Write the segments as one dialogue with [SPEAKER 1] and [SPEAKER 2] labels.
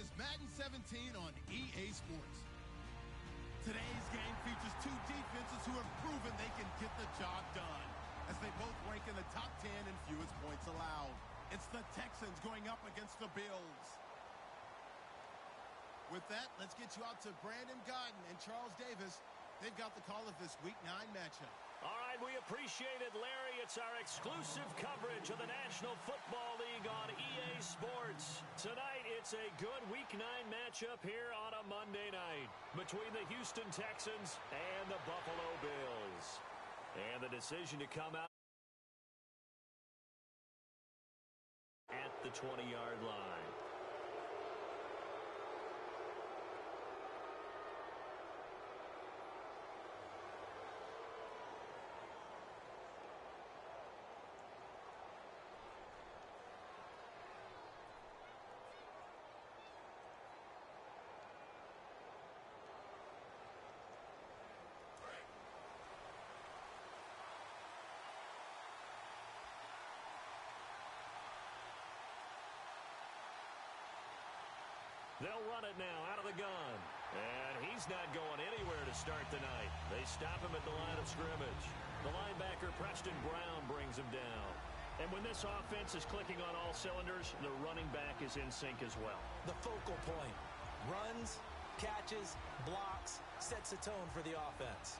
[SPEAKER 1] is Madden 17 on EA Sports. Today's game features two defenses who have proven they can get the job done, as they both rank in the top 10 in fewest points allowed. It's the Texans going up against the Bills. With that, let's get you out to Brandon Godden and Charles Davis. They've got the call of this Week 9 matchup.
[SPEAKER 2] All right, we appreciate it, Larry. It's our exclusive coverage of the National Football League on EA Sports. Tonight, it's a good Week 9 matchup here on a Monday night between the Houston Texans and the Buffalo Bills. And the decision to come out at the 20-yard line. They'll run it now out of the gun. And he's not going anywhere to start the night. They stop him at the line of scrimmage. The linebacker, Preston Brown, brings him down. And when this offense is clicking on all cylinders, the running back is in sync as well.
[SPEAKER 3] The focal point. Runs, catches, blocks, sets the tone for the offense.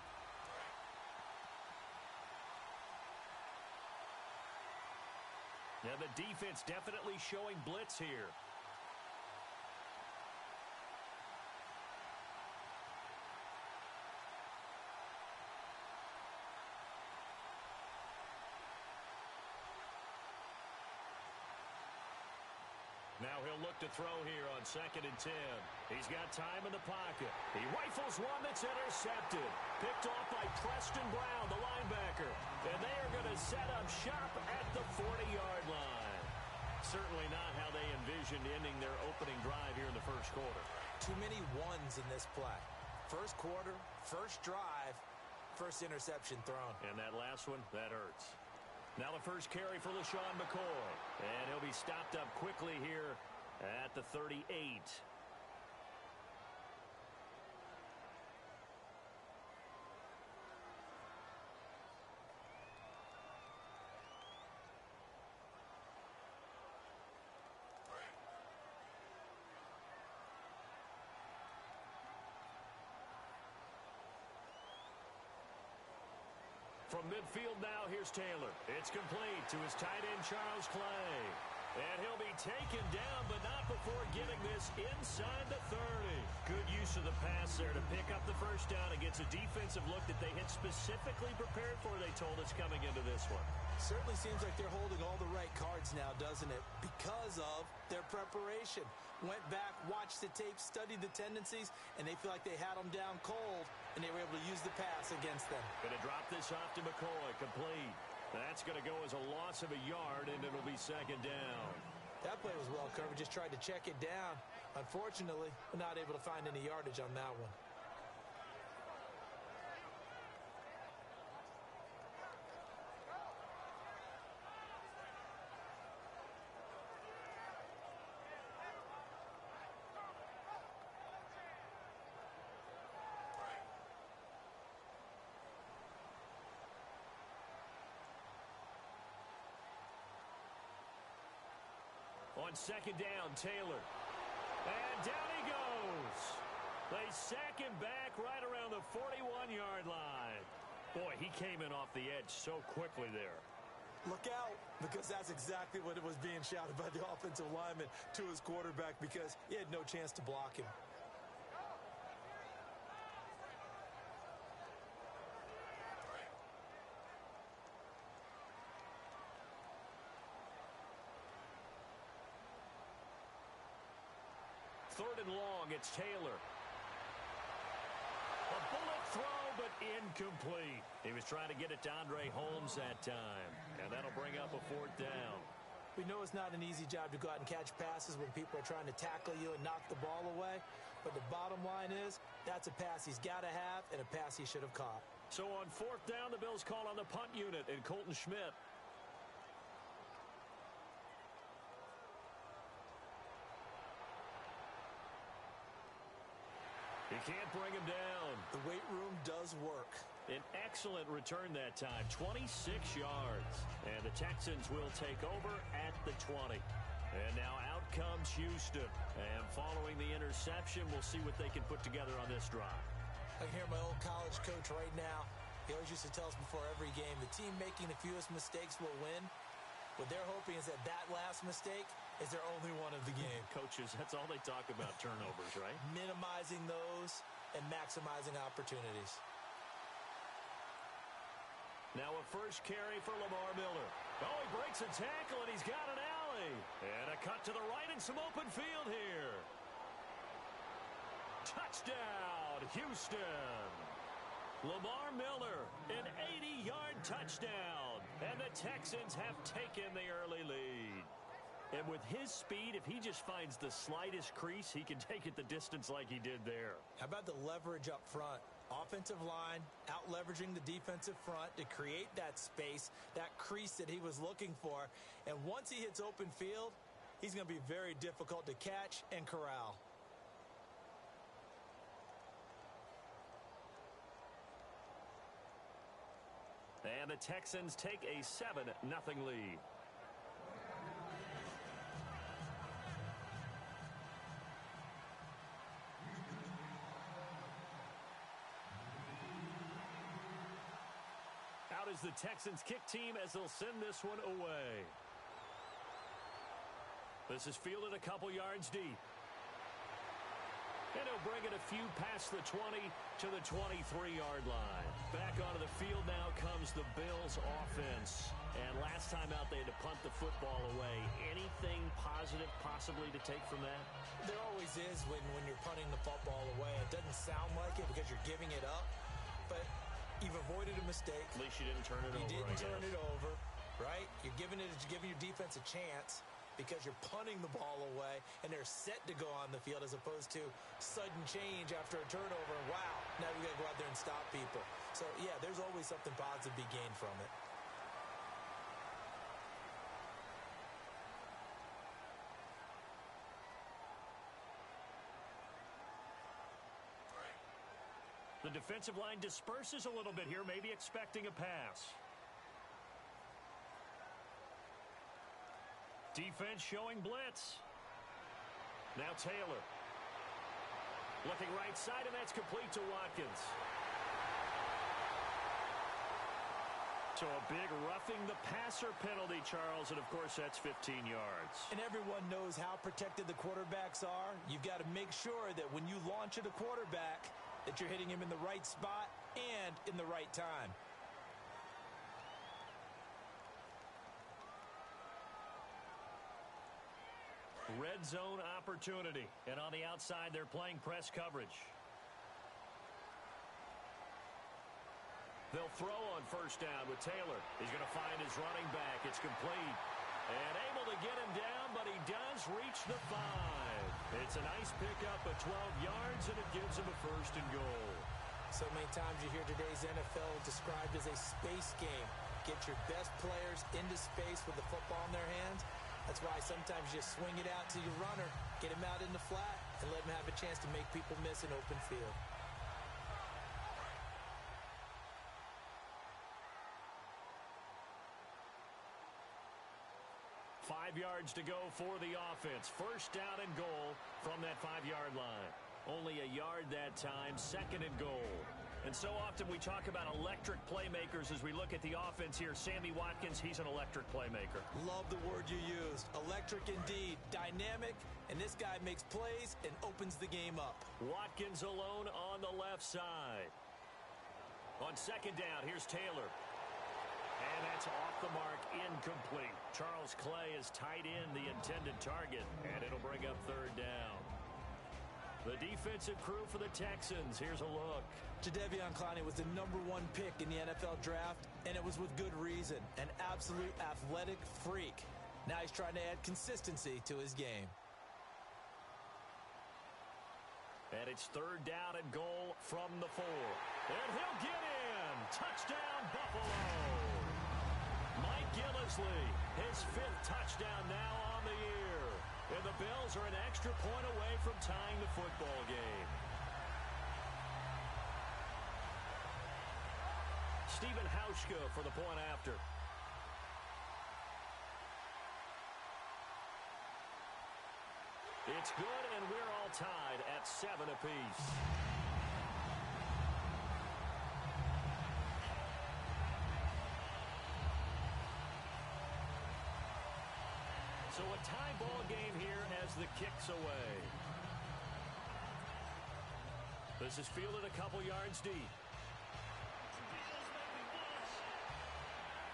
[SPEAKER 2] Now the defense definitely showing blitz here. Now he'll look to throw here on 2nd and 10. He's got time in the pocket. He rifles one that's intercepted. Picked off by Preston Brown, the linebacker. And they are going to set up shop at the 40-yard line. Certainly not how they envisioned ending their opening drive here in the first quarter.
[SPEAKER 3] Too many ones in this play. First quarter, first drive, first interception thrown.
[SPEAKER 2] And that last one, that hurts. Now the first carry for LaShawn McCoy. And he'll be stopped up quickly here at the 38. From midfield now, here's Taylor. It's complete to his tight end, Charles Clay. And he'll be taken down, but not before getting this inside the 30. Good use of the pass there to pick up the first down against a defensive look that they had specifically prepared for, they told us, coming into this one.
[SPEAKER 3] Certainly seems like they're holding all the right cards now, doesn't it? Because of their preparation. Went back, watched the tape, studied the tendencies, and they feel like they had them down cold, and they were able to use the pass against them.
[SPEAKER 2] Going to drop this off to McCoy, complete. That's going to go as a loss of a yard, and it'll be 2nd down.
[SPEAKER 3] That play was well covered, just tried to check it down. Unfortunately, we're not able to find any yardage on that one.
[SPEAKER 2] On 2nd down, Taylor. And down he goes. They sack him back right around the 41-yard line. Boy, he came in off the edge so quickly there.
[SPEAKER 3] Look out, because that's exactly what it was being shouted by the offensive lineman to his quarterback, because he had no chance to block him.
[SPEAKER 2] Third and long, it's Taylor. A bullet throw, but incomplete. He was trying to get it to Andre Holmes that time, and that'll bring up a 4th down.
[SPEAKER 3] We know it's not an easy job to go out and catch passes when people are trying to tackle you and knock the ball away, but the bottom line is that's a pass he's got to have and a pass he should have caught.
[SPEAKER 2] So on 4th down, the Bills call on the punt unit and Colton Schmidt. He can't bring him down.
[SPEAKER 3] The weight room does work.
[SPEAKER 2] An excellent return that time, 26 yards. And the Texans will take over at the 20. And now out comes Houston. And following the interception, we'll see what they can put together on this drive.
[SPEAKER 3] I can hear my old college coach right now. He always used to tell us before every game, the team making the fewest mistakes will win. What they're hoping is that last mistake is their only one of the game.
[SPEAKER 2] Coaches, that's all they talk about, turnovers, right?
[SPEAKER 3] Minimizing those and maximizing opportunities.
[SPEAKER 2] Now a first carry for Lamar Miller. Oh, he breaks a tackle, and he's got an alley. And a cut to the right and some open field here. Touchdown, Houston. Lamar Miller, an 80-yard touchdown. And the Texans have taken the early lead. And with his speed, if he just finds the slightest crease, he can take it the distance like he did there.
[SPEAKER 3] How about the leverage up front? Offensive line out-leveraging the defensive front to create that space, that crease that he was looking for. And once he hits open field, he's going to be very difficult to catch and corral.
[SPEAKER 2] And the Texans take a 7-0 lead. Out is the Texans kick team as they'll send this one away. This is fielded a couple yards deep. And he'll bring it a few past the 20 to the 23-yard line. Back onto the field now comes the Bills offense. And last time out they had to punt the football away. Anything positive possibly to take from that?
[SPEAKER 3] There always is when you're punting the football away. It doesn't sound like it because you're giving it up. But you've avoided a mistake.
[SPEAKER 2] At least you didn't turn it over.
[SPEAKER 3] You didn't turn it over, right? You're giving your defense a chance because you're punting the ball away and they're set to go on the field as opposed to sudden change after a turnover. Wow, now we got to go out there and stop people. So, yeah, there's always something positive to be gained from it.
[SPEAKER 2] The defensive line disperses a little bit here, maybe expecting a pass. Defense showing blitz. Now Taylor. Looking right side, and that's complete to Watkins. So a big roughing the passer penalty, Charles, and of course that's 15 yards.
[SPEAKER 3] And everyone knows how protected the quarterbacks are. You've got to make sure that when you launch at a quarterback, that you're hitting him in the right spot and in the right time.
[SPEAKER 2] Red zone opportunity. And on the outside, they're playing press coverage. They'll throw on first down with Taylor. He's going to find his running back. It's complete. And able to get him down, but he does reach the 5. It's a nice pickup of 12 yards, and it gives him a first and goal.
[SPEAKER 3] So many times you hear today's NFL described as a space game. Get your best players into space with the football in their hands. That's why sometimes you just swing it out to your runner, get him out in the flat, and let him have a chance to make people miss an open field.
[SPEAKER 2] Five yards to go for the offense. First down and goal from that 5-yard line. Only a yard that time, second and goal. And so often we talk about electric playmakers as we look at the offense here. Sammy Watkins, he's an electric playmaker.
[SPEAKER 3] Love the word you used. Electric indeed. Dynamic, and this guy makes plays and opens the game up.
[SPEAKER 2] Watkins alone on the left side. On second down, here's Taylor. And that's off the mark, incomplete. Charles Clay is tight in the intended target, and it'll bring up third down. The defensive crew for the Texans. Here's a look.
[SPEAKER 3] Jadeveon Clowney was the #1 pick in the NFL draft, and it was with good reason. An absolute athletic freak. Now he's trying to add consistency to his game.
[SPEAKER 2] And it's third down and goal from the 4. And he'll get in. Touchdown, Buffalo. Mike Gillislee, his 5th touchdown now on the year. And the Bills are an extra point away from tying the football game. Hauschka for the point after. It's good, and we're all tied at 7 apiece. So a tie ball game here as the kick's away. This is fielded a couple yards deep.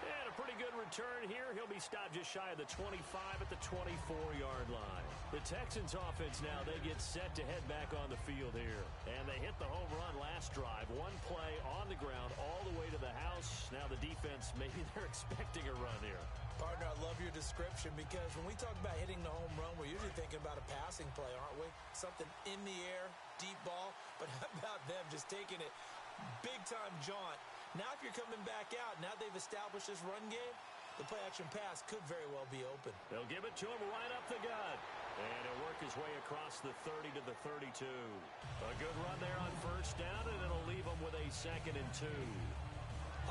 [SPEAKER 2] And a pretty good return here. He'll be stopped just shy of the 25 at the 24-yard line. The Texans offense now, they get set to head back on the field here. And they hit the home run last drive. One play on the ground all the way to the house. Now the defense, maybe they're expecting a run here.
[SPEAKER 3] Partner, I love your description because when we talk about hitting the home run, we're usually thinking about a passing play, aren't we? Something in the air, deep ball. But how about them just taking it big-time jaunt? Now if you're coming back out, now they've established this run game, the play-action pass could very well be open.
[SPEAKER 2] They'll give it to him right up the gut. And he'll work his way across the 30 to the 32. A good run there on first down, and it'll leave him with a 2nd and 2.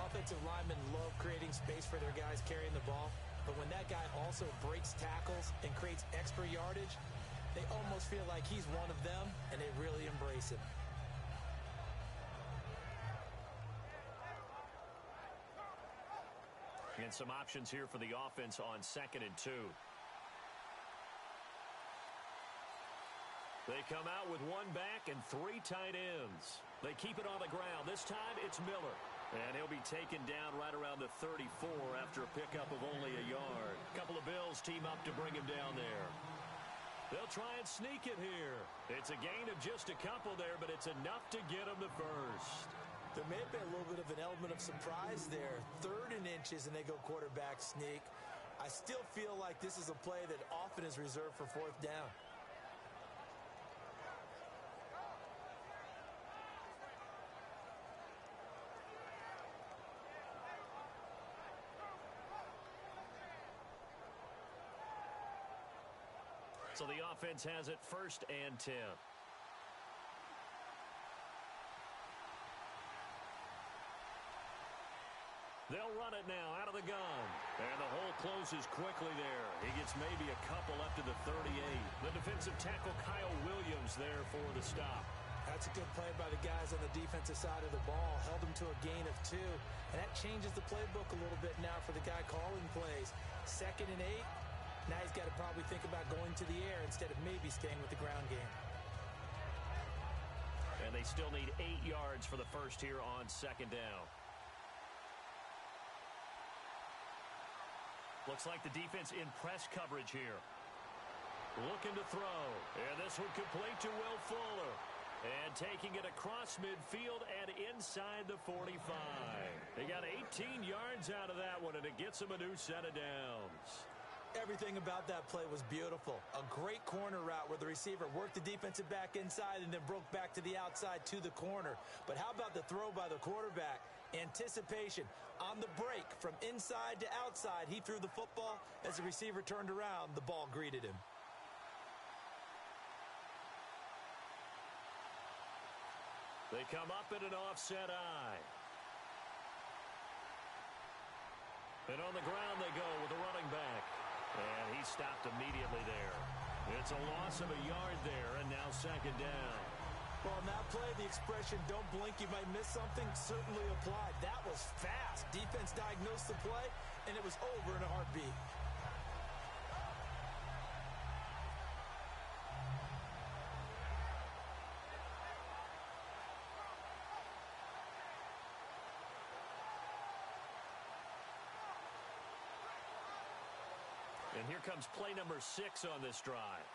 [SPEAKER 3] Offensive linemen love creating space for their guys carrying the ball, but when that guy also breaks tackles and creates extra yardage, they almost feel like he's one of them, and they really embrace him.
[SPEAKER 2] And some options here for the offense on 2nd and 2. They come out with one back and 3 tight ends. They keep it on the ground. This time it's Miller. And he'll be taken down right around the 34 after a pickup of only a yard. A couple of Bills team up to bring him down there. They'll try and sneak it here. It's a gain of just a couple there, but it's enough to get him the first.
[SPEAKER 3] There may have been a little bit of an element of surprise there. 3rd and inches, and they go quarterback sneak. I still feel like this is a play that often is reserved for 4th down.
[SPEAKER 2] So the offense has it 1st and 10. They'll run it now out of the gun. And the hole closes quickly there. He gets maybe a couple up to the 38. The defensive tackle Kyle Williams there for the stop.
[SPEAKER 3] That's a good play by the guys on the defensive side of the ball. Held them to a gain of 2. And that changes the playbook a little bit now for the guy calling plays. 2nd and 8. Now he's got to probably think about going to the air instead of maybe staying with the ground game.
[SPEAKER 2] And they still need 8 yards for the first here on 2nd down. Looks like the defense in press coverage here. Looking to throw. And this one complete to Will Fuller. And taking it across midfield and inside the 45. They got 18 yards out of that one, and it gets them a new set of downs.
[SPEAKER 3] Everything about that play was beautiful. A great corner route where the receiver worked the defensive back inside and then broke back to the outside to the corner. But how about the throw by the quarterback? Anticipation on the break from inside to outside. He threw the football. As the receiver turned around, the ball greeted him.
[SPEAKER 2] They come up in an offset eye. And on the ground they go with the running back. And he stopped immediately there. It's a loss of a yard there, and now 2nd down.
[SPEAKER 3] Well, in that play, the expression, don't blink, you might miss something, certainly applied. That was fast. Defense diagnosed the play, and it was over in a heartbeat.
[SPEAKER 2] And here comes play number 6 on this drive.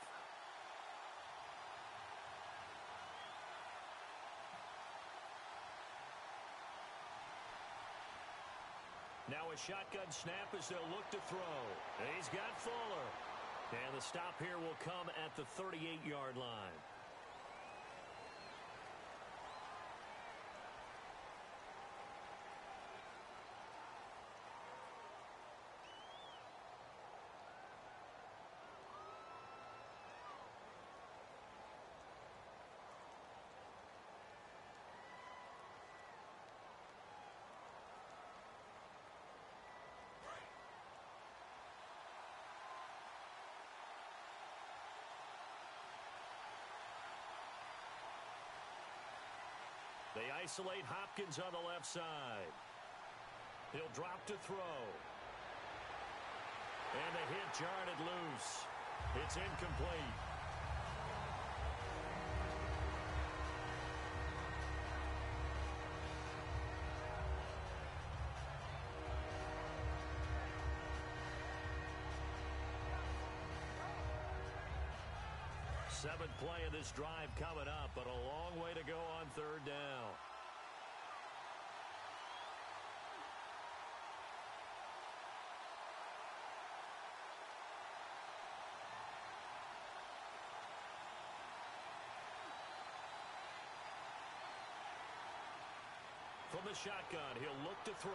[SPEAKER 2] Now a shotgun snap as they'll look to throw. And he's got Fuller. And the stop here will come at the 38-yard line. They isolate Hopkins on the left side. He'll drop to throw. And the hit jarred it loose. It's incomplete. Seventh play of this drive coming up, but a long way to go on third down. From the shotgun, he'll look to throw.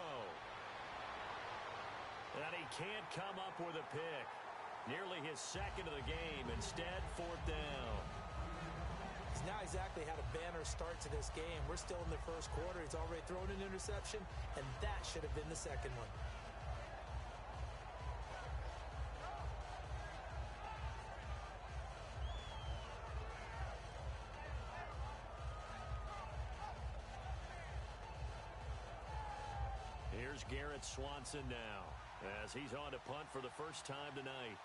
[SPEAKER 2] And he can't come up with a pick. Nearly his second of the game. Instead, fourth down.
[SPEAKER 3] He's not exactly had a banner start to this game. We're still in the first quarter. He's already thrown an interception, and that should have been the second one.
[SPEAKER 2] Here's Garrett Swanson now, as he's on to punt for the first time tonight.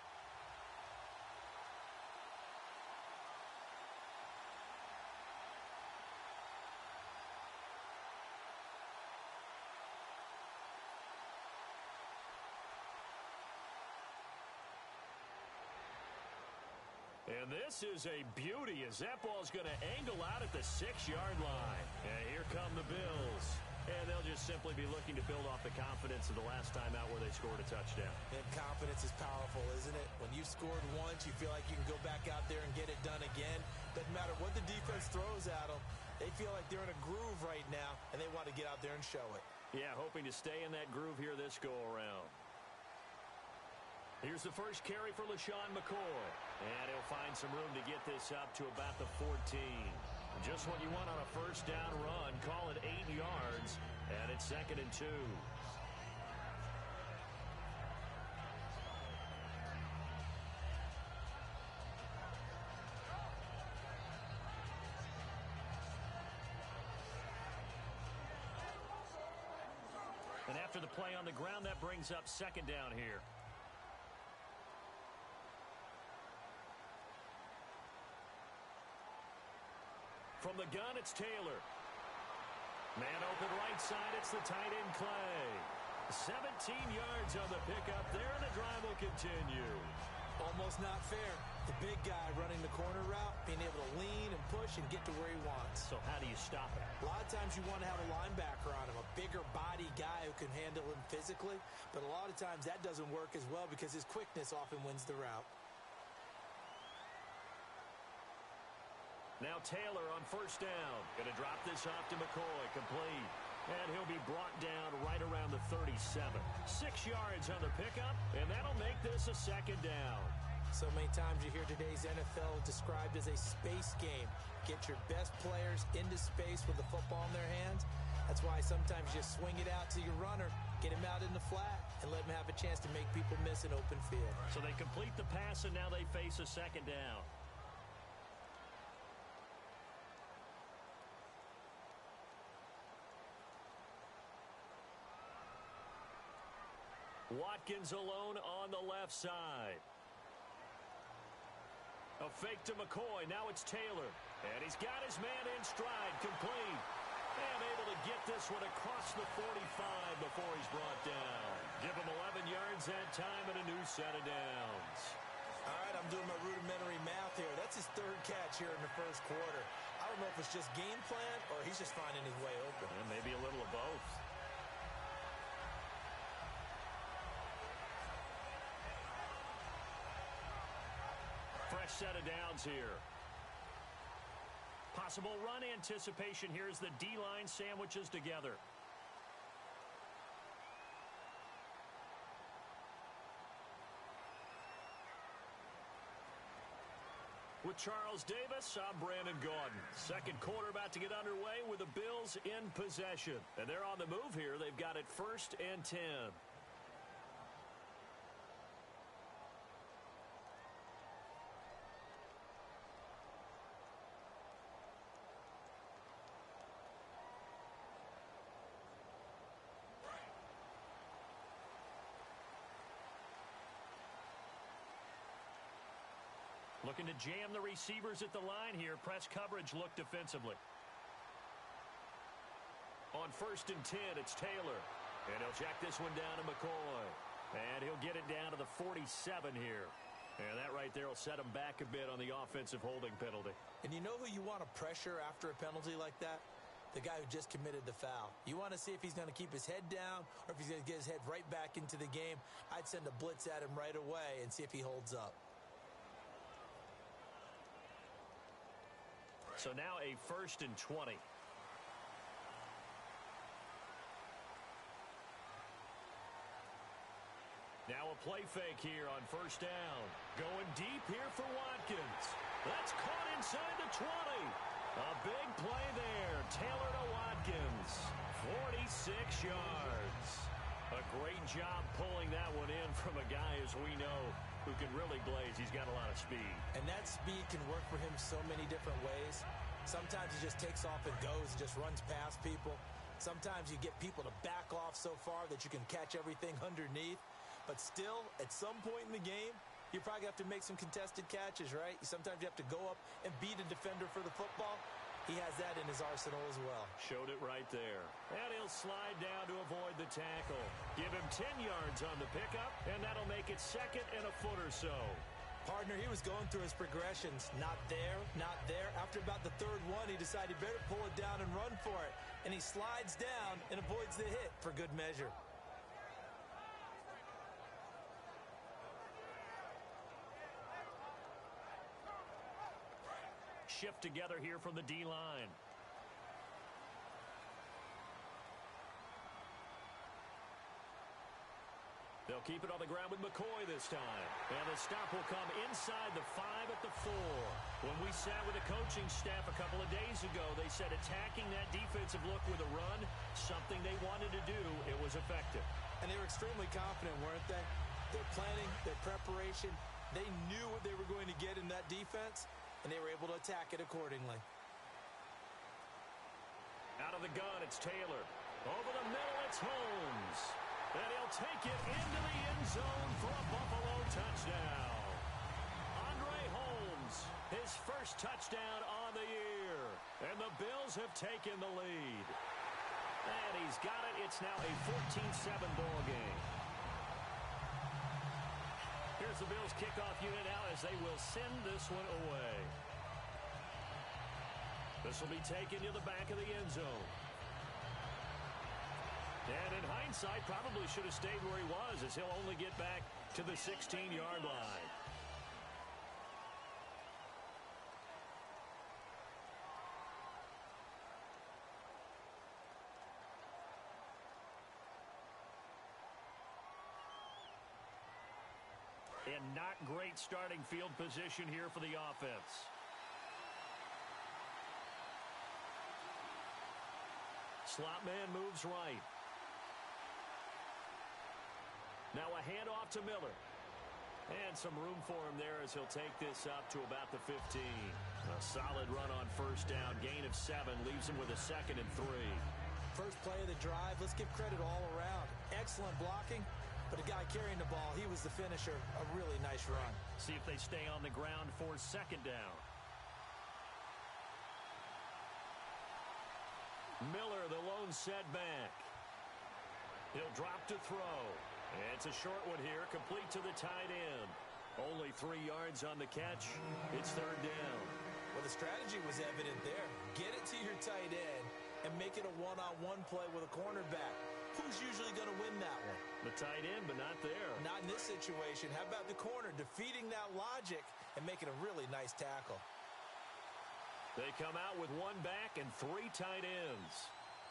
[SPEAKER 2] And this is a beauty as that ball's going to angle out at the 6-yard line. And here come the Bills. And they'll just simply be looking to build off the confidence of the last time out where they scored a touchdown.
[SPEAKER 3] And confidence is powerful, isn't it? When you've scored once, you feel like you can go back out there and get it done again. Doesn't matter what the defense throws at them. They feel like they're in a groove right now, and they want to get out there and show it.
[SPEAKER 2] Yeah, hoping to stay in that groove here this go-around. Here's the first carry for LaShawn McCoy. And he'll find some room to get this up to about the 14. Just what you want on a first down run. Call it 8 yards. And it's 2nd and 2. And after the play on the ground, that brings up 2nd down here. From the gun, it's Taylor. Man open right side, it's the tight end Clay. 17 yards on the pickup there, and the drive will continue.
[SPEAKER 3] Almost not fair. The big guy running the corner route, being able to lean and push and get to where he wants.
[SPEAKER 2] So how do you stop it?
[SPEAKER 3] A lot of times you want to have a linebacker on him, a bigger body guy who can handle him physically. But a lot of times that doesn't work as well because his quickness often wins the route.
[SPEAKER 2] Now Taylor on first down. Going to drop this off to McCoy. Complete. And he'll be brought down right around the 37. 6 yards on the pickup, and that'll make this a 2nd down.
[SPEAKER 3] So many times you hear today's NFL described as a space game. Get your best players into space with the football in their hands. That's why sometimes you just swing it out to your runner, get him out in the flat, and let him have a chance to make people miss an open field.
[SPEAKER 2] So they complete the pass, and now they face a 2nd down. Watkins alone on the left side. A fake to McCoy. Now it's Taylor. And he's got his man in stride. Complete. And able to get this one across the 45 before he's brought down. Give him 11 yards that time and a new set of downs.
[SPEAKER 3] All right, I'm doing my rudimentary math here. That's his 3rd catch here in the first quarter. I don't know if it's just game plan or he's just finding his way open.
[SPEAKER 2] And maybe a little of both. Fresh set of downs here. Possible run anticipation here as the D-line sandwiches together. With Charles Davis, I'm Brandon Gaudin. Second quarter about to get underway with the Bills in possession. And they're on the move here. They've got it 1st and 10. Looking to jam the receivers at the line here. Press coverage look defensively. On 1st and 10, it's Taylor. And he'll check this one down to McCoy. And he'll get it down to the 47 here. And that right there will set him back a bit on the offensive holding penalty. And you know who you want to pressure after a penalty like that? The guy who just committed the foul. You want to see if he's going to keep his head down or if he's going to get his head right back into the game. I'd send a blitz at him right away and see if he holds up. So now a 1st and 20. Now a play fake here on 1st down. Going deep here for Watkins. That's caught inside the 20. A big play there. Taylor to Watkins. 46 yards. A great job pulling that one in from a guy, as we know, who can really blaze. He's got a lot of speed. And that speed can work for him so many different ways. Sometimes he just takes off and goes and just runs past people. Sometimes you get people to back off so far that you can catch everything underneath. But still, at some point in the game, you probably have to make some contested catches, right? Sometimes you have to go up and beat a defender for the football. He has that in his arsenal as well. Showed it right there. And he'll slide down to avoid the tackle. Give him 10 yards on the pickup, and that'll make it 2nd and a foot or so. Partner, he was going through his progressions. Not there, not there. After about the 3rd one, he decided he better pull it down and run for it. And he slides down and avoids the hit for good measure. Shift together here from the D-line. They'll keep it on the ground with McCoy this time. And the stop will come inside the 5 at the 4. When we sat with the coaching staff a couple of days ago, they said attacking that defensive look with a run, something they wanted to do, it was effective. And they were extremely confident, weren't they? Their planning, their preparation, they knew what they were going to get in that defense, and they were able to attack it accordingly. Out of the gun, it's Taylor. Over the middle, it's Holmes. And he'll take it into the end zone for a Buffalo touchdown. Andre Holmes, his first touchdown on the year. And the Bills have taken the lead. And he's got it. It's now a 14-7 ball game. Here's the Bills kickoff unit now as they will send this one away. This will be taken to the back of the end zone. And in hindsight, probably should have stayed where he was, as he'll only get back to the 16-yard line. And not great starting field position here for the offense. Slot man moves right. Now a handoff to Miller. And some room for him there as he'll take this up to about the 15. A solid run on 1st down. Gain of 7 leaves him with a 2nd and 3. First play of the drive. Let's give credit all around. Excellent blocking. But a guy carrying the ball, he was the finisher. A really nice run. See if they stay on the ground for 2nd down. Miller, the lone setback. He'll drop to throw. And it's a short one here, complete to the tight end. Only 3 yards on the catch. It's 3rd down. Well, the strategy was evident there. Get it to your tight end and make it a one-on-one play with a cornerback. Who's usually going to win that one? The tight end, but not there. Not in this situation. How about the corner defeating that logic and making a really nice tackle? They come out with 1 back and 3 tight ends.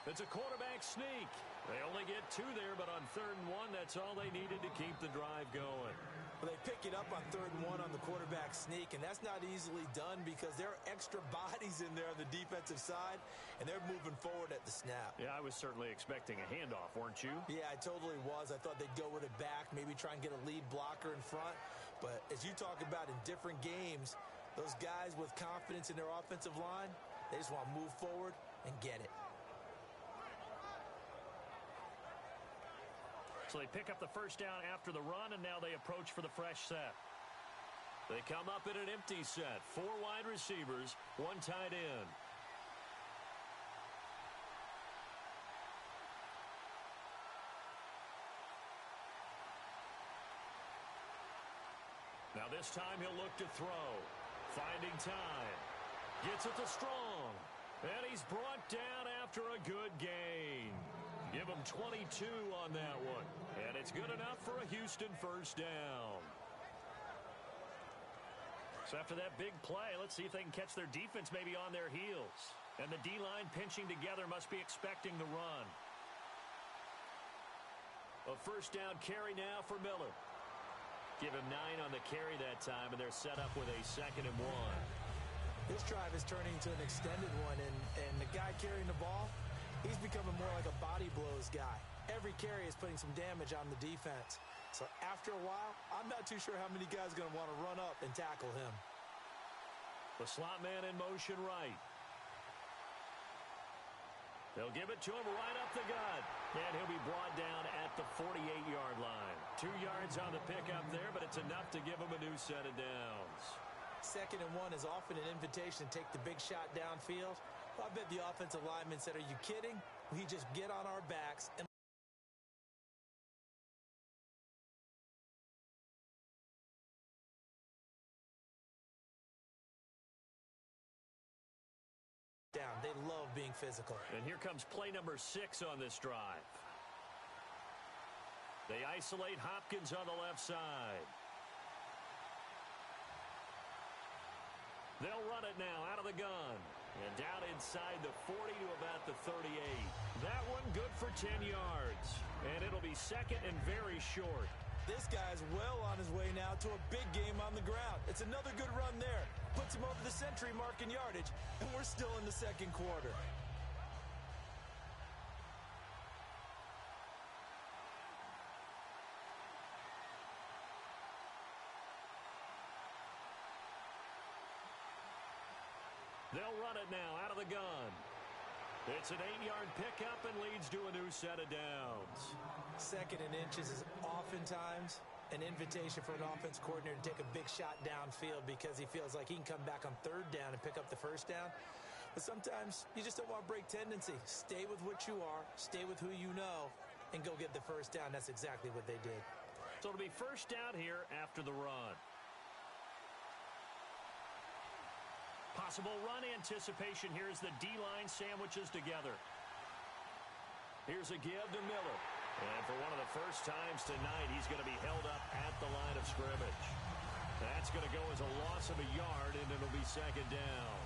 [SPEAKER 2] It's a quarterback sneak. They only get 2 there, but on 3rd and 1, that's all they needed to keep the drive going. Well, they pick it up on 3rd and 1 on the quarterback sneak, and that's not easily done because there are extra bodies in there on the defensive side, and they're moving forward at the snap. Yeah, I was certainly expecting a handoff, weren't you? Yeah, I totally was. I thought they'd go with it back, maybe try and get a lead blocker in front. But as you talk about in different games, those guys with confidence in their offensive line, they just want to move forward and get it. So they pick up the 1st down after the run, and now they approach for the fresh set. They come up in an empty set. 4 wide receivers, 1 tight end. Now this time he'll look to throw. Finding time. Gets it to Strong. And he's brought down after a good gain. Give him 22 on that one. And it's good enough for a Houston first down. So after that big play, let's see if they can catch their defense maybe on their heels. And the D-line pinching together must be expecting the run. A first down carry now for Miller. Give him 9 on the carry that time, and they're set up with a 2nd and 1.
[SPEAKER 3] This drive is turning into an extended one, and the guy carrying the ball, he's becoming more like a body blows guy. Every carry is putting some damage on the defense. So after a while, I'm not too sure how many guys are going to want to run up and tackle him.
[SPEAKER 2] The slot man in motion right. They'll give it to him right up the gut. And he'll be brought down at the 48-yard line. 2 yards on the pickup there, but it's enough to give him a new set of downs.
[SPEAKER 3] 2nd and 1 is often an invitation to take the big shot downfield. Well, I bet the offensive lineman said, are you kidding? We just get on our backs and down. They love being physical.
[SPEAKER 2] And here comes play number 6 on this drive. They isolate Hopkins on the left side. They'll run it now out of the gun. And down inside the 40 to about the 38. That one good for 10 yards. And it'll be 2nd and very short.
[SPEAKER 3] This guy's well on his way now to a big game on the ground. It's another good run there. Puts him over the century mark in yardage, and we're still in the 2nd quarter.
[SPEAKER 2] They'll run it now out of the gun. It's an 8-yard pickup and leads to a new set of downs.
[SPEAKER 3] 2nd and inches is oftentimes an invitation for an offense coordinator to take a big shot downfield because he feels like he can come back on 3rd down and pick up the 1st down. But sometimes you just don't want to break tendency. Stay with what you are, stay with who you know, and go get the 1st down. That's exactly what they did.
[SPEAKER 2] So it'll be 1st down here after the run. Possible run anticipation here as the D-line sandwiches together. Here's a give to Miller. And for one of the first times tonight, he's going to be held up at the line of scrimmage. That's going to go as a loss of a yard, and it'll be 2nd down.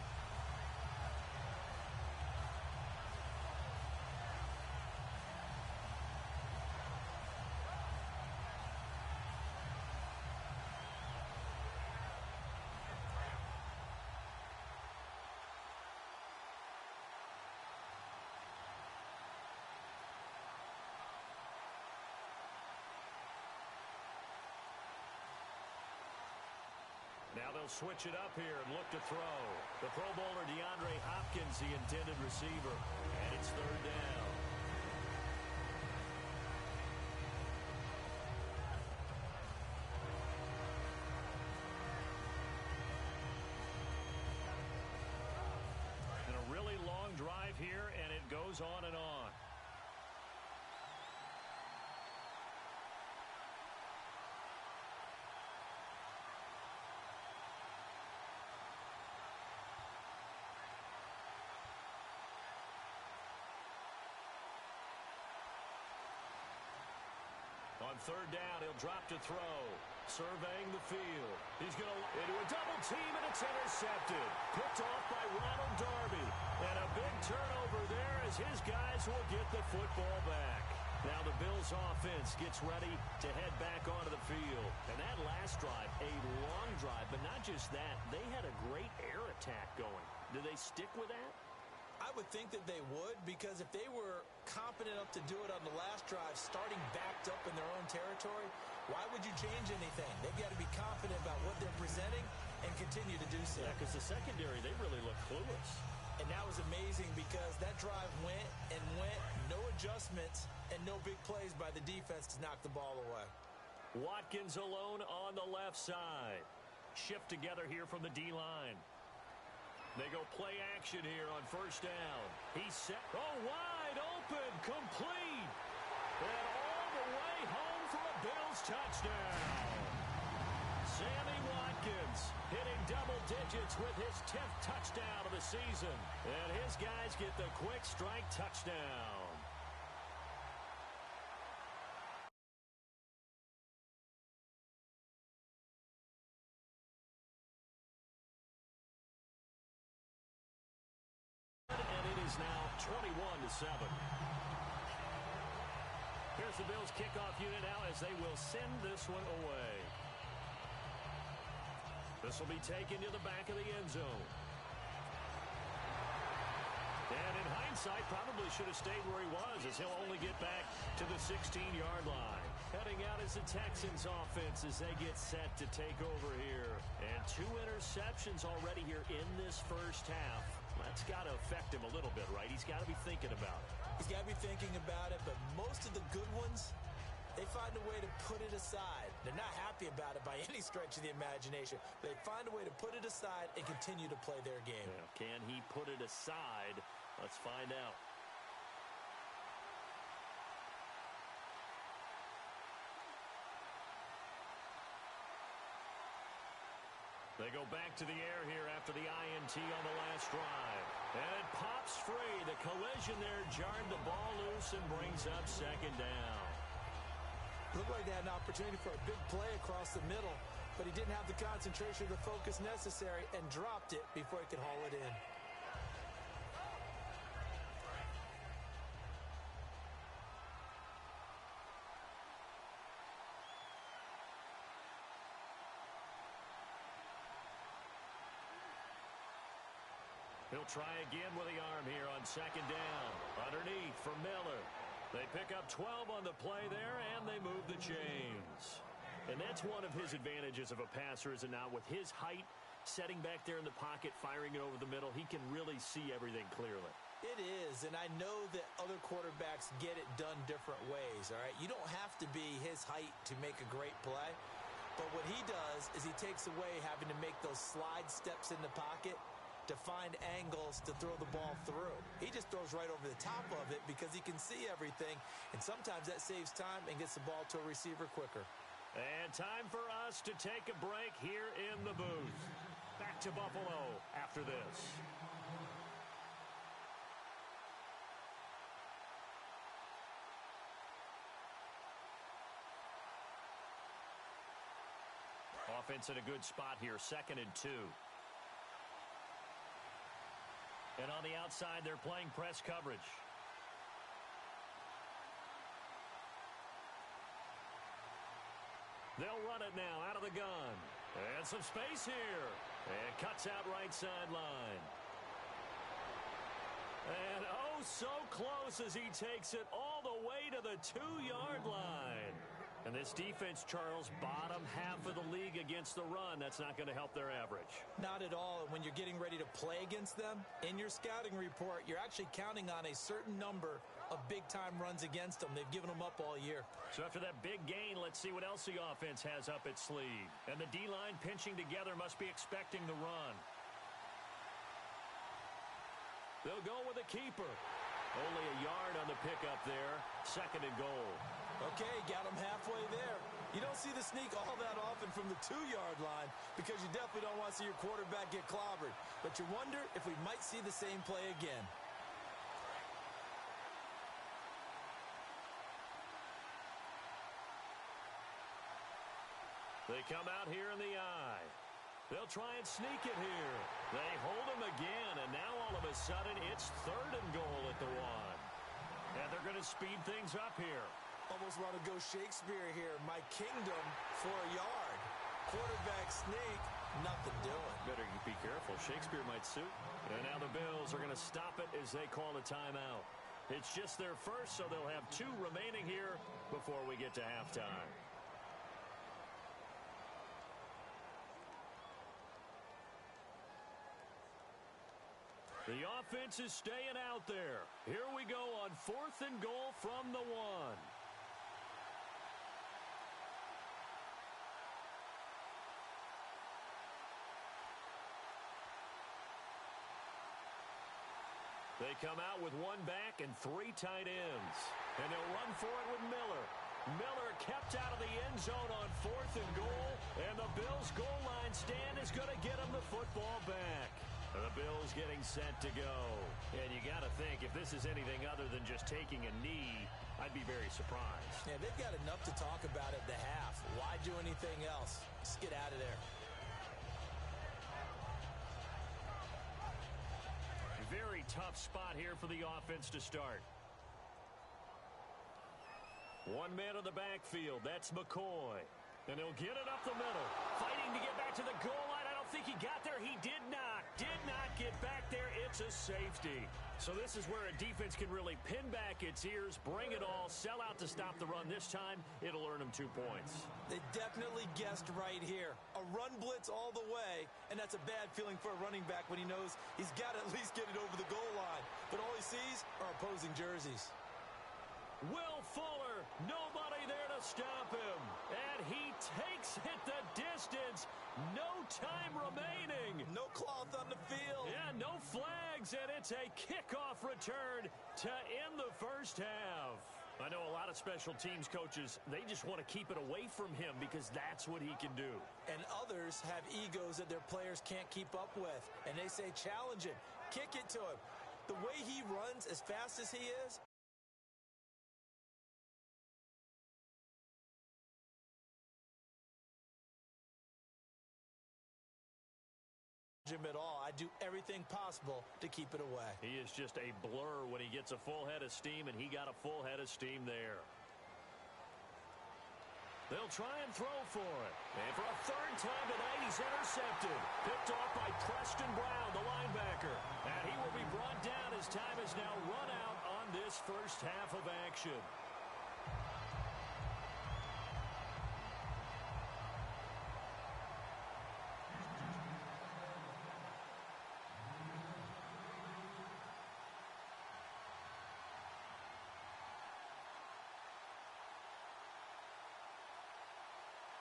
[SPEAKER 2] Now they'll switch it up here and look to throw. The Pro Bowler DeAndre Hopkins, the intended receiver. And it's 3rd down. And a really long drive here, and it goes on and on. On 3rd down, he'll drop to throw. Surveying the field. He's going to into a double team, and it's intercepted. Picked off by Ronald Darby. And a big turnover there as his guys will get the football back. Now the Bills offense gets ready to head back onto the field. And that last drive, a long drive, but not just that. They had a great air attack going. Do they stick with that?
[SPEAKER 3] I would think that they would, because if they were competent enough to do it on the last drive, starting backed up in their own territory, why would you change anything? They've got to be confident about what they're presenting and continue to do so.
[SPEAKER 2] Yeah, because the secondary, they really look clueless.
[SPEAKER 3] And that was amazing because that drive went and went, no adjustments, and no big plays by the defense to knock the ball away.
[SPEAKER 2] Watkins alone on the left side. shift together here from the D-line. They go play action here on first down. He's set. Oh, wide open. Complete. And all the way home for a Bills touchdown. Sammy Watkins hitting double digits with his 10th touchdown of the season. And his guys get the quick strike touchdown. Now 21-7. Here's the Bills kickoff unit now as they will send this one away. This will be taken to the back of the end zone. And in hindsight, probably should have stayed where he was, as he'll only get back to the 16-yard line. Heading out is the Texans offense as they get set to take over here. And 2 interceptions already here in this first half. That's got to affect him a little bit, right? He's got to be thinking about it.
[SPEAKER 3] He's got to be thinking about it, but most of the good ones, they find a way to put it aside. They're not happy about it by any stretch of the imagination. They find a way to put it aside and continue to play their game.
[SPEAKER 2] Yeah, can he put it aside? Let's find out. They go back to the air here after the INT on the last drive. And it pops free. The collision there jarred the ball loose and brings up second down.
[SPEAKER 3] Looked like they had an opportunity for a big play across the middle, but he didn't have the concentration or the focus necessary and dropped it before he could haul it in.
[SPEAKER 2] He'll try again with the arm here on second down. Underneath for Miller. They pick up 12 on the play there, and they move the chains. And that's one of his advantages of a passer, is it not? With his height, setting back there in the pocket, firing it over the middle, he can really see everything clearly.
[SPEAKER 3] It is, and I know that other quarterbacks get it done different ways, all right? You don't have to be his height to make a great play. But what he does is he takes away having to make those slide steps in the pocket to find angles to throw the ball through. He just throws right over the top of it because he can see everything, and sometimes that saves time and gets the ball to a receiver quicker.
[SPEAKER 2] And time for us to take a break here in the booth. Back to Buffalo after this. Offense in a good spot here, 2nd and 2. And on the outside, they're playing press coverage. They'll run it now out of the gun. And some space here. And cuts out right sideline. And oh, so close as he takes it all the way to the 2-yard line. And this defense, Charles, bottom half of the league against the run. That's not going to help their average.
[SPEAKER 3] Not at all. And when you're getting ready to play against them, in your scouting report, you're actually counting on a certain number of big-time runs against them. They've given them up all year.
[SPEAKER 2] So after that big gain, let's see what else the offense has up its sleeve. And the D-line pinching together must be expecting the run. They'll go with a keeper. Only a yard on the pickup there. 2nd and goal.
[SPEAKER 3] Okay, got him halfway there. You don't see the sneak all that often from the 2-yard line because you definitely don't want to see your quarterback get clobbered. But you wonder if we might see the same play again.
[SPEAKER 2] They come out here in the eye. They'll try and sneak it here. They hold him again, and now all of a sudden it's 3rd and goal at the 1. And they're going to speed things up here.
[SPEAKER 3] Almost want to go Shakespeare here. My kingdom for a yard. Quarterback sneak, nothing doing.
[SPEAKER 2] Better be careful. Shakespeare might sue. And now the Bills are going to stop it as they call a timeout. It's just their first, so they'll have 2 remaining here before we get to halftime. The offense is staying out there. Here we go on 4th and goal from the 1. They come out with one back and 3 tight ends. And they'll run for it with Miller. Miller kept out of the end zone on 4th and goal. And the Bills' goal line stand is going to get them the football back. The Bills getting set to go. And you got to think, if this is anything other than just taking a knee, I'd be very surprised.
[SPEAKER 3] Yeah, they've got enough to talk about at the half. Why do anything else? Just get out of there.
[SPEAKER 2] Very tough spot here for the offense to start. One man in the backfield. That's McCoy. And he'll get it up the middle. Fighting to get back to the goal line. I don't think he got there. He did not. Did not get back there. It's a safety. So this is where a defense can really pin back its ears, bring it all, sell out to stop the run. This time, it'll earn them 2 points.
[SPEAKER 3] They definitely guessed right here. A run blitz all the way, and that's a bad feeling for a running back when he knows he's got to at least get it over the goal line. But all he sees are opposing jerseys.
[SPEAKER 2] Will Fuller, nobody there to stop him. And he takes it the distance. No time remaining.
[SPEAKER 3] No cloth on the field.
[SPEAKER 2] Yeah, no flags, and it's a kickoff return to end the first half. I know a lot of special teams coaches, they just want to keep it away from him because that's what he can do.
[SPEAKER 3] And others have egos that their players can't keep up with. And they say, challenge him. Kick it to him. The way he runs as fast as he is, him at all. I do everything possible to keep it away.
[SPEAKER 2] He is just a blur when he gets a full head of steam, and he got a full head of steam there. They'll try and throw for it. And for a 3rd time tonight, he's intercepted. Picked off by Preston Brown, the linebacker. And he will be brought down as time is now run out on this first half of action.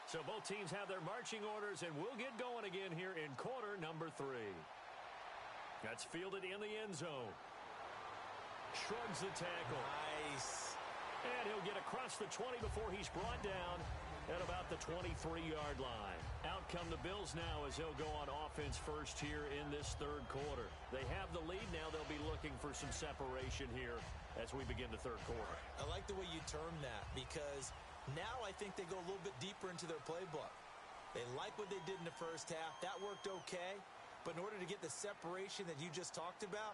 [SPEAKER 2] So both teams have their marching orders, and we'll get going again here in quarter number 3. That's fielded in the end zone. Shrugs the tackle.
[SPEAKER 3] Nice.
[SPEAKER 2] And he'll get across the 20 before he's brought down at about the 23-yard line. Out come the Bills now as they'll go on offense first here in this 3rd quarter. They have the lead now. They'll be looking for some separation here as we begin the 3rd quarter.
[SPEAKER 3] I like the way you term that because now I think they go a little bit deeper into their playbook. They like what they did in the first half. That worked okay. But in order to get the separation that you just talked about,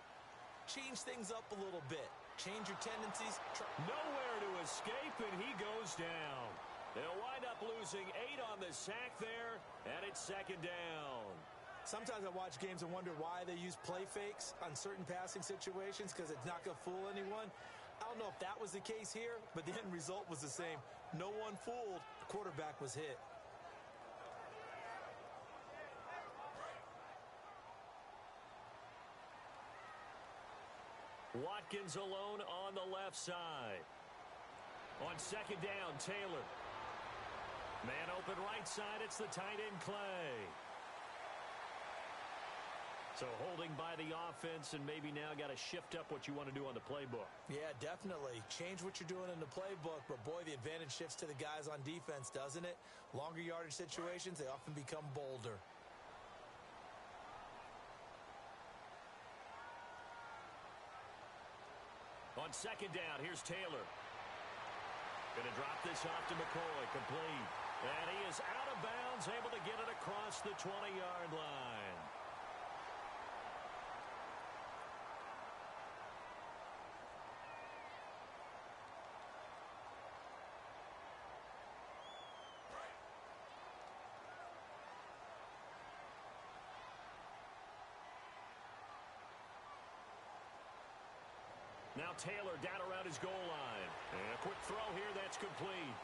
[SPEAKER 3] change things up a little bit. Change your tendencies.
[SPEAKER 2] Nowhere to escape, and he goes down. They'll wind up losing 8 on the sack there, and it's 2nd down.
[SPEAKER 3] Sometimes I watch games and wonder why they use play fakes on certain passing situations because it's not going to fool anyone. I don't know if that was the case here, but the end result was the same. No one fooled. The quarterback was hit.
[SPEAKER 2] Watkins alone on the left side. On 2nd down, Taylor. Man open right side, it's the tight end Clay. So holding by the offense and maybe now got to shift up what you want to do on the playbook.
[SPEAKER 3] Yeah, definitely. Change what you're doing in the playbook, but boy, the advantage shifts to the guys on defense, doesn't it? Longer yardage situations, they often become bolder.
[SPEAKER 2] On 2nd down, here's Taylor. Going to drop this off to McCoy, complete. And he is out of bounds, able to get it across the 20-yard line. Now Taylor down around his goal line. And a quick throw here, that's complete.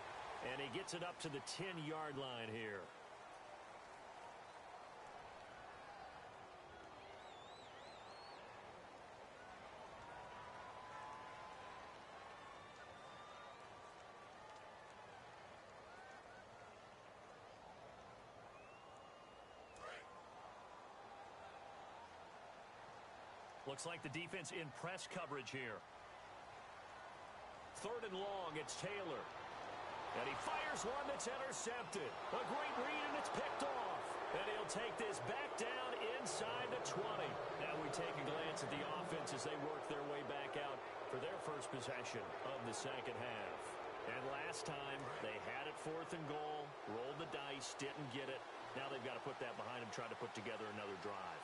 [SPEAKER 2] And he gets it up to the 10-yard line here. Looks like the defense in press coverage here. 3rd and long, it's Taylor. And he fires one that's intercepted. A great read, and it's picked off. And he'll take this back down inside the 20. Now we take a glance at the offense as they work their way back out for their first possession of the second half. And last time, they had it 4th and goal, rolled the dice, didn't get it. Now they've got to put that behind them, try to put together another drive.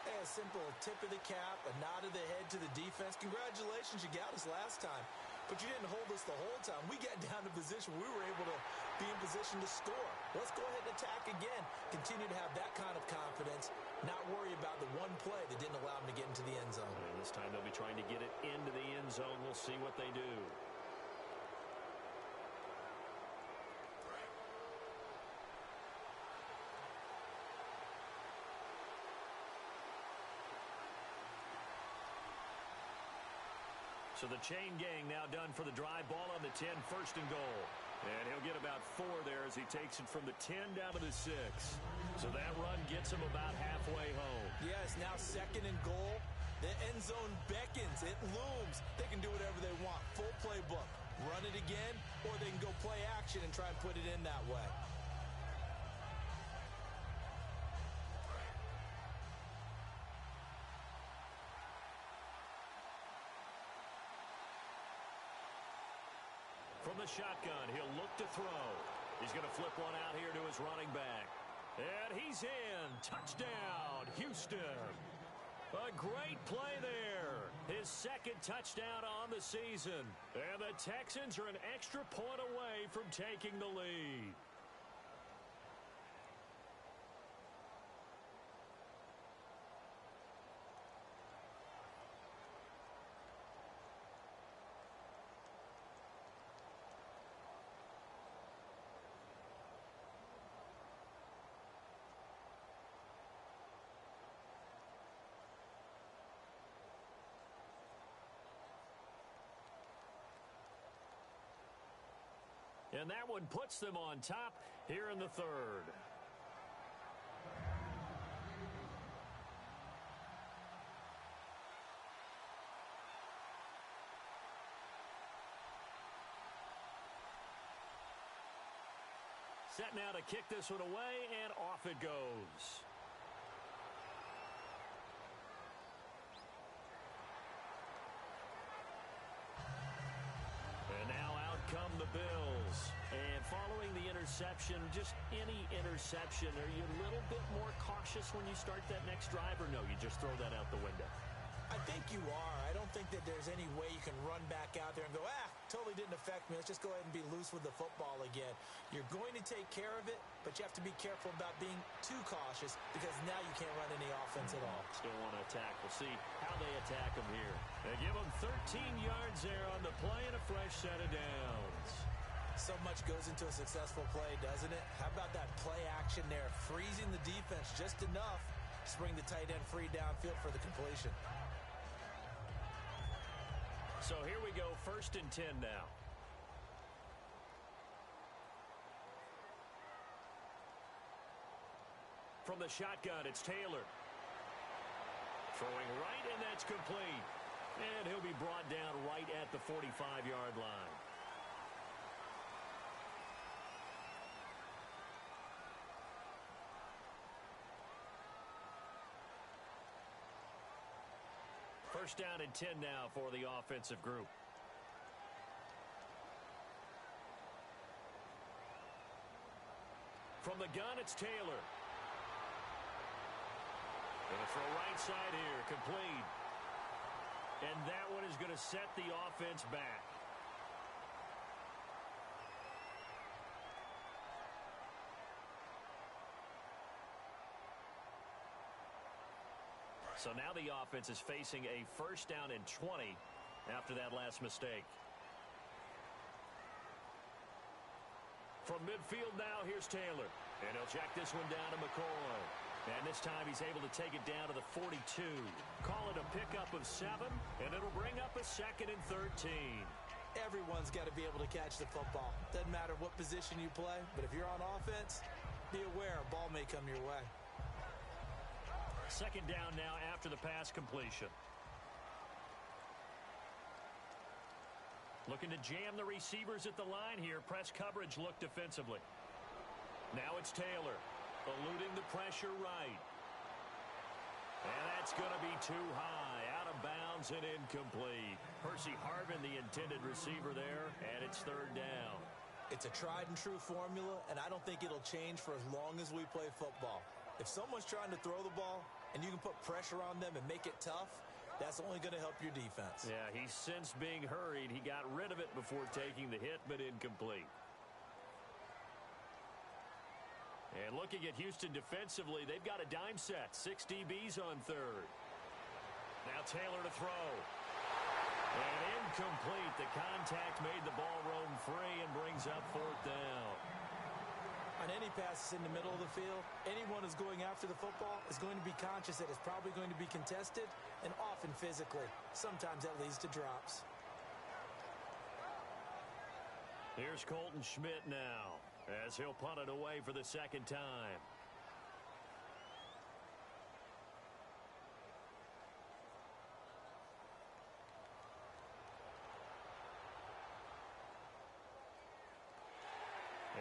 [SPEAKER 3] A simple tip of the cap, a nod of the head to the defense. Congratulations, you got us last time. But you didn't hold us the whole time. We got down to position we were able to be in position to score. Let's go ahead and attack again. Continue to have that kind of confidence. Not worry about the one play that didn't allow them to get into the end zone.
[SPEAKER 2] And this time they'll be trying to get it into the end zone. We'll see what they do. So the chain gang now done for the drive. Ball on the 10, 1st and goal. And he'll get about 4 there as he takes it from the 10 down to the 6. So that run gets him about halfway home.
[SPEAKER 3] Yes, now 2nd and goal. The end zone beckons. It looms. They can do whatever they want. Full playbook. Run it again, or they can go play action and try and put it in that way.
[SPEAKER 2] From the shotgun, he'll look to throw. He's going to flip one out here to his running back. And he's in. Touchdown, Houston. A great play there. His 2nd touchdown on the season. And the Texans are an extra point away from taking the lead. And that one puts them on top here in the 3rd. Set now to kick this one away, and off it goes. Come the Bills. And following the interception, just any interception, are you a little bit more cautious when you start that next drive, or no, you just throw that out the window?
[SPEAKER 3] I think you are. I don't think that there's any way you can run back out there and go, totally didn't affect me. Let's just go ahead and be loose with the football again. You're going to take care of it, but you have to be careful about being too cautious because now you can't run any offense at all.
[SPEAKER 2] Still want to attack. We'll see how they attack them here. They give them 13 yards there on the play and a fresh set of downs.
[SPEAKER 3] So much goes into a successful play, doesn't it? How about that play action there? Freezing the defense just enough to bring the tight end free downfield for the completion.
[SPEAKER 2] So here we go, 1st and 10 now. From the shotgun, it's Taylor. Throwing right, and that's complete. And he'll be brought down right at the 45-yard line. First down and 10 now for the offensive group. From the gun, it's Taylor. And a throw right side here, complete. And that one is going to set the offense back. So now the offense is facing a 1st down and 20 after that last mistake. From midfield now, here's Taylor. And he'll check this one down to McCoy. And this time he's able to take it down to the 42. Call it a pickup of 7, and it'll bring up a 2nd and 13.
[SPEAKER 3] Everyone's got to be able to catch the football. Doesn't matter what position you play, but if you're on offense, be aware a ball may come your way.
[SPEAKER 2] 2nd down now after the pass completion. Looking to jam the receivers at the line here. Press coverage look defensively. Now it's Taylor, eluding the pressure right. And that's going to be too high, out of bounds and incomplete. Percy Harvin, the intended receiver there, and it's third down.
[SPEAKER 3] It's a tried-and-true formula, and I don't think it'll change for as long as we play football. If someone's trying to throw the ball and you can put pressure on them and make it tough, that's only going to help your defense.
[SPEAKER 2] Yeah, he sensed being hurried. He got rid of it before taking the hit, but incomplete. And looking at Houston defensively, they've got a dime set. 6 DBs on third. Now Taylor to throw. And incomplete. The contact made the ball roam free and brings up fourth down.
[SPEAKER 3] On any passes in the middle of the field, anyone who's going after the football is going to be conscious that it's probably going to be contested and often physically. Sometimes that leads to drops.
[SPEAKER 2] Here's Colton Schmidt now, as he'll punt it away for the second time.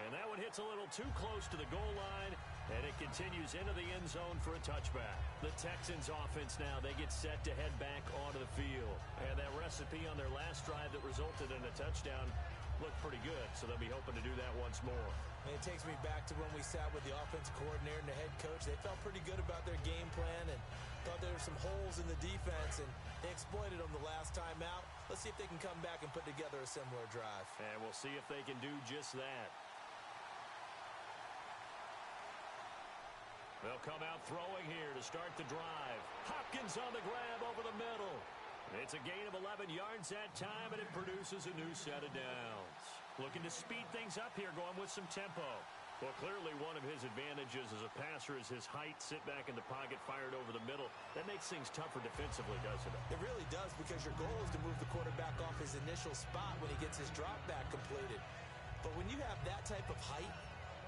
[SPEAKER 2] And that one hits a little too close to the goal line, and it continues into the end zone for a touchback. The Texans offense now, they get set to head back onto the field. And that recipe on their last drive that resulted in a touchdown looked pretty good, so they'll be hoping to do that once more.
[SPEAKER 3] And it takes me back to when we sat with the offensive coordinator and the head coach. They felt pretty good about their game plan and thought there were some holes in the defense, and they exploited them the last time out. Let's see if they can come back and put together a similar drive.
[SPEAKER 2] And we'll see if they can do just that. They'll come out throwing here to start the drive. Hopkins on the grab over the middle. It's a gain of 11 yards that time, and it produces a new set of downs. Looking to speed things up here, going with some tempo. Well, clearly one of his advantages as a passer is his height, sit back in the pocket, fired over the middle. That makes things tougher defensively, doesn't it?
[SPEAKER 3] It really does, because your goal is to move the quarterback off his initial spot when he gets his drop back completed. But when you have that type of height,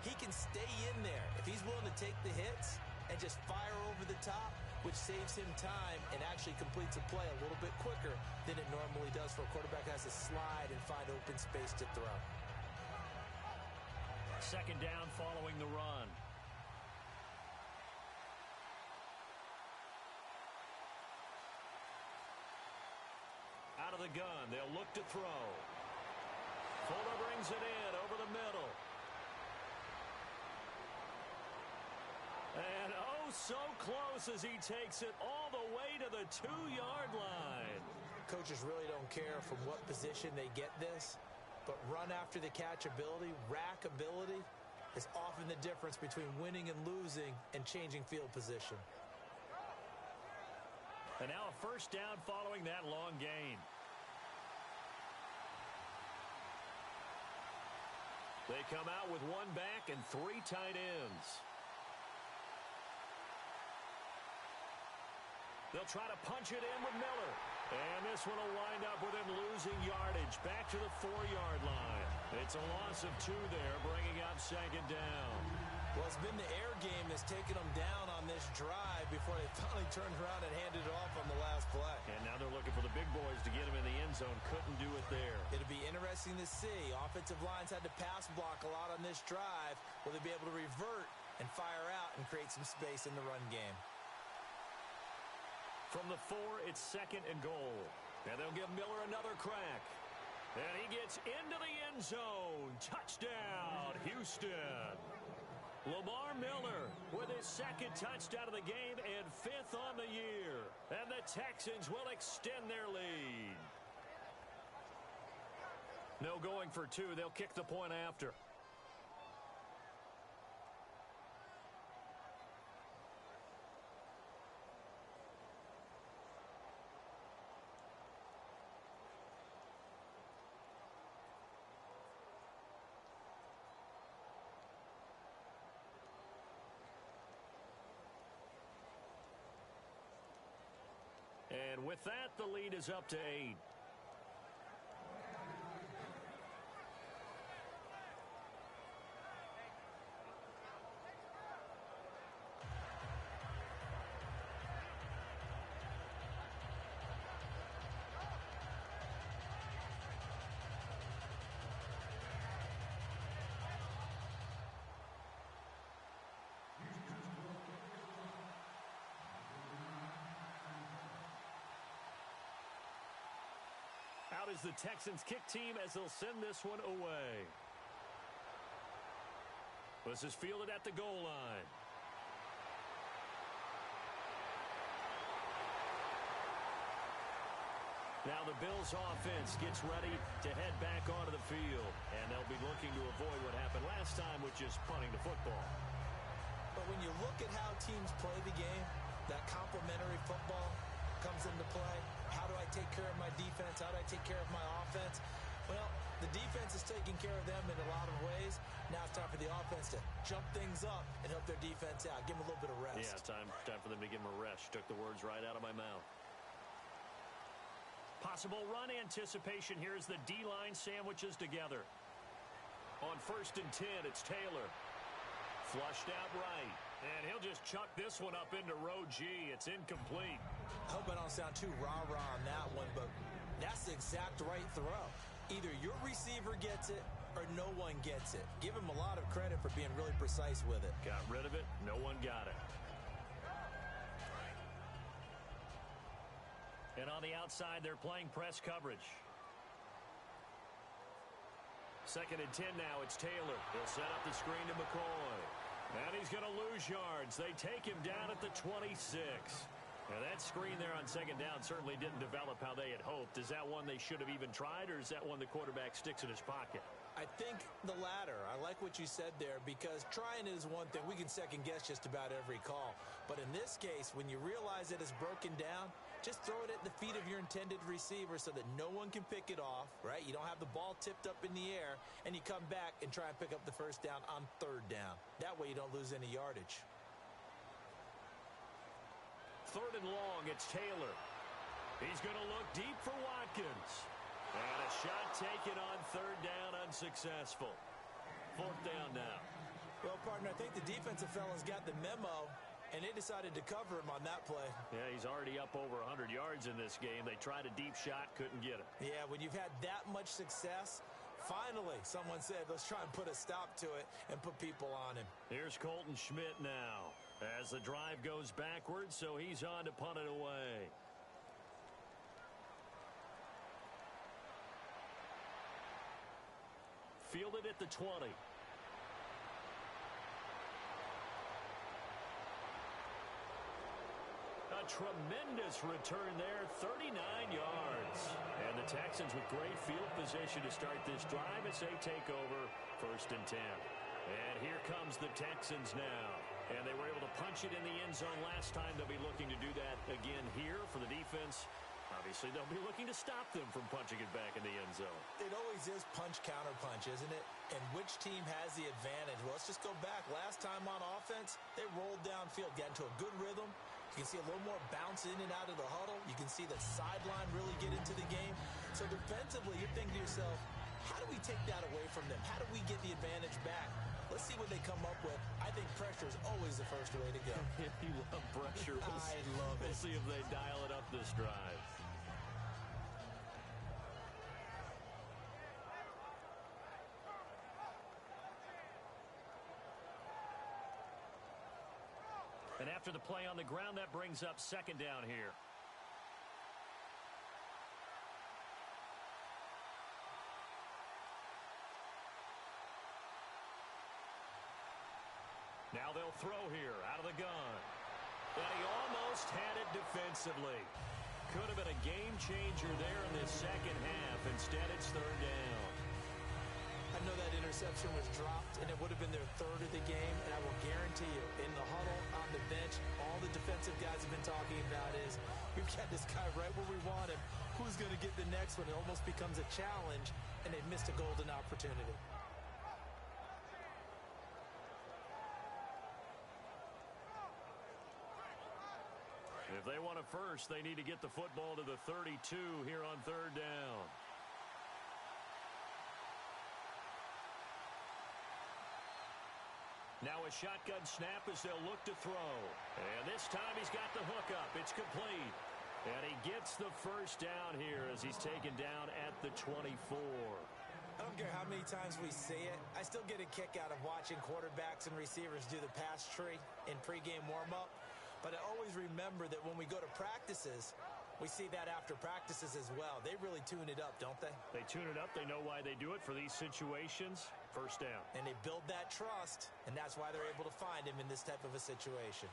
[SPEAKER 3] he can stay in there if he's willing to take the hits and just fire over the top, which saves him time and actually completes a play a little bit quicker than it normally does for a quarterback who has to slide and find open space to throw.
[SPEAKER 2] Second down following the run. Out of the gun, they'll look to throw. Fuller brings it in over the middle. And oh, so close as he takes it all the way to the 2-yard line.
[SPEAKER 3] Coaches really don't care from what position they get this, but run after the catch ability, rack ability, is often the difference between winning and losing and changing field position.
[SPEAKER 2] And now a first down following that long gain. They come out with one back and 3 tight ends. They'll try to punch it in with Miller. And this one will wind up with him losing yardage back to the 4-yard line. It's a loss of 2 there, bringing up second down.
[SPEAKER 3] Well, it's been the air game that's taken them down on this drive before they finally turned around and handed it off on the last play.
[SPEAKER 2] And now they're looking for the big boys to get him in the end zone. Couldn't do it there.
[SPEAKER 3] It'll be interesting to see. Offensive lines had to pass block a lot on this drive. Will they be able to revert and fire out and create some space in the run game?
[SPEAKER 2] From the 4, it's second and goal. And they'll give Miller another crack. And he gets into the end zone. Touchdown, Houston. Lamar Miller with his second touchdown of the game and 5th on the year. And the Texans will extend their lead. No going for 2. They'll kick the point after. And with that, the lead is up to 8. Out is the Texans kick team as they'll send this one away. This is fielded at the goal line. Now the Bills offense gets ready to head back onto the field, and they'll be looking to avoid what happened last time, which is punting the football.
[SPEAKER 3] But when you look at how teams play the game, that complementary football comes into play. How do I take care of my defense? How do I take care of my offense? Well, the defense is taking care of them in a lot of ways. Now it's time for the offense to jump things up and help their defense out. Give them a little bit of rest.
[SPEAKER 2] Yeah, time for them to give them a rest. Took the words right out of my mouth. Possible run anticipation here as the D-line sandwiches together. On 1st and 10, it's Taylor. Flushed out right. And he'll just chuck this one up into row G. It's incomplete.
[SPEAKER 3] I hope I don't sound too rah-rah on that one, but that's the exact right throw. Either your receiver gets it or no one gets it. Give him a lot of credit for being really precise with it.
[SPEAKER 2] Got rid of it. No one got it. And on the outside, they're playing press coverage. 2nd and 10 now. It's Taylor. He'll set up the screen to McCoy. And he's going to lose yards. They take him down at the 26. Now, that screen there on 2nd down certainly didn't develop how they had hoped. Is that one they should have even tried, or is that one the quarterback sticks in his pocket?
[SPEAKER 3] I think the latter. I like what you said there, because trying is one thing. We can second-guess just about every call. But in this case, when you realize it is broken down, just throw it at the feet of your intended receiver so that no one can pick it off, right? You don't have the ball tipped up in the air, and you come back and try and pick up the 1st down on 3rd down. That way you don't lose any yardage.
[SPEAKER 2] 3rd and long, it's Taylor. He's going to look deep for Watkins. And a shot taken on 3rd down, unsuccessful. 4th down now.
[SPEAKER 3] Well, partner, I think the defensive fellas got the memo, and they decided to cover him on that play.
[SPEAKER 2] Yeah, he's already up over 100 yards in this game. They tried a deep shot, couldn't get it.
[SPEAKER 3] Yeah, when you've had that much success, finally someone said, let's try and put a stop to it and put people on him.
[SPEAKER 2] Here's Colton Schmidt now as the drive goes backwards, so he's on to punt it away. Fielded at the 20. A tremendous return there, 39 yards. And the Texans with great field position to start this drive as they take over 1st and 10. And here comes the Texans now. And they were able to punch it in the end zone last time. They'll be looking to do that again here for the defense. Obviously, they'll be looking to stop them from punching it back in the end zone.
[SPEAKER 3] It always is punch, counter punch, isn't it? And which team has the advantage? Well, let's just go back. Last time on offense, they rolled downfield, got into a good rhythm. You can see a little more bounce in and out of the huddle. You can see the sideline really get into the game. So defensively, you're thinking to yourself, how do we take that away from them? How do we get the advantage back? Let's see what they come up with. I think pressure is always the first way to go.
[SPEAKER 2] You love pressure.
[SPEAKER 3] I love it.
[SPEAKER 2] We'll see if they dial it up this drive. And after the play on the ground, that brings up 2nd down here. Now they'll throw here out of the gun. And he almost had it defensively. Could have been a game changer there in this 2nd half. Instead, it's 3rd down.
[SPEAKER 3] I know that interception was dropped, and it would have been their 3rd of the game, and I will guarantee you, in the huddle, on the bench, all the defensive guys have been talking about is, we've got this guy right where we want him. Who's going to get the next one? It almost becomes a challenge, and they missed a golden opportunity.
[SPEAKER 2] If they want a first, they need to get the football to the 32 here on 3rd down. Now a shotgun snap as they'll look to throw. And this time he's got the hook up. It's complete. And he gets the 1st down here as he's taken down at the 24.
[SPEAKER 3] I don't care how many times we see it. I still get a kick out of watching quarterbacks and receivers do the pass tree in pregame warm-up. But I always remember that when we go to practices, We see that after practices as well. They really tune it up, don't they?
[SPEAKER 2] They tune it up. They know why they do it for these situations. First down.
[SPEAKER 3] And they build that trust, and that's why they're able to find him in this type of a situation.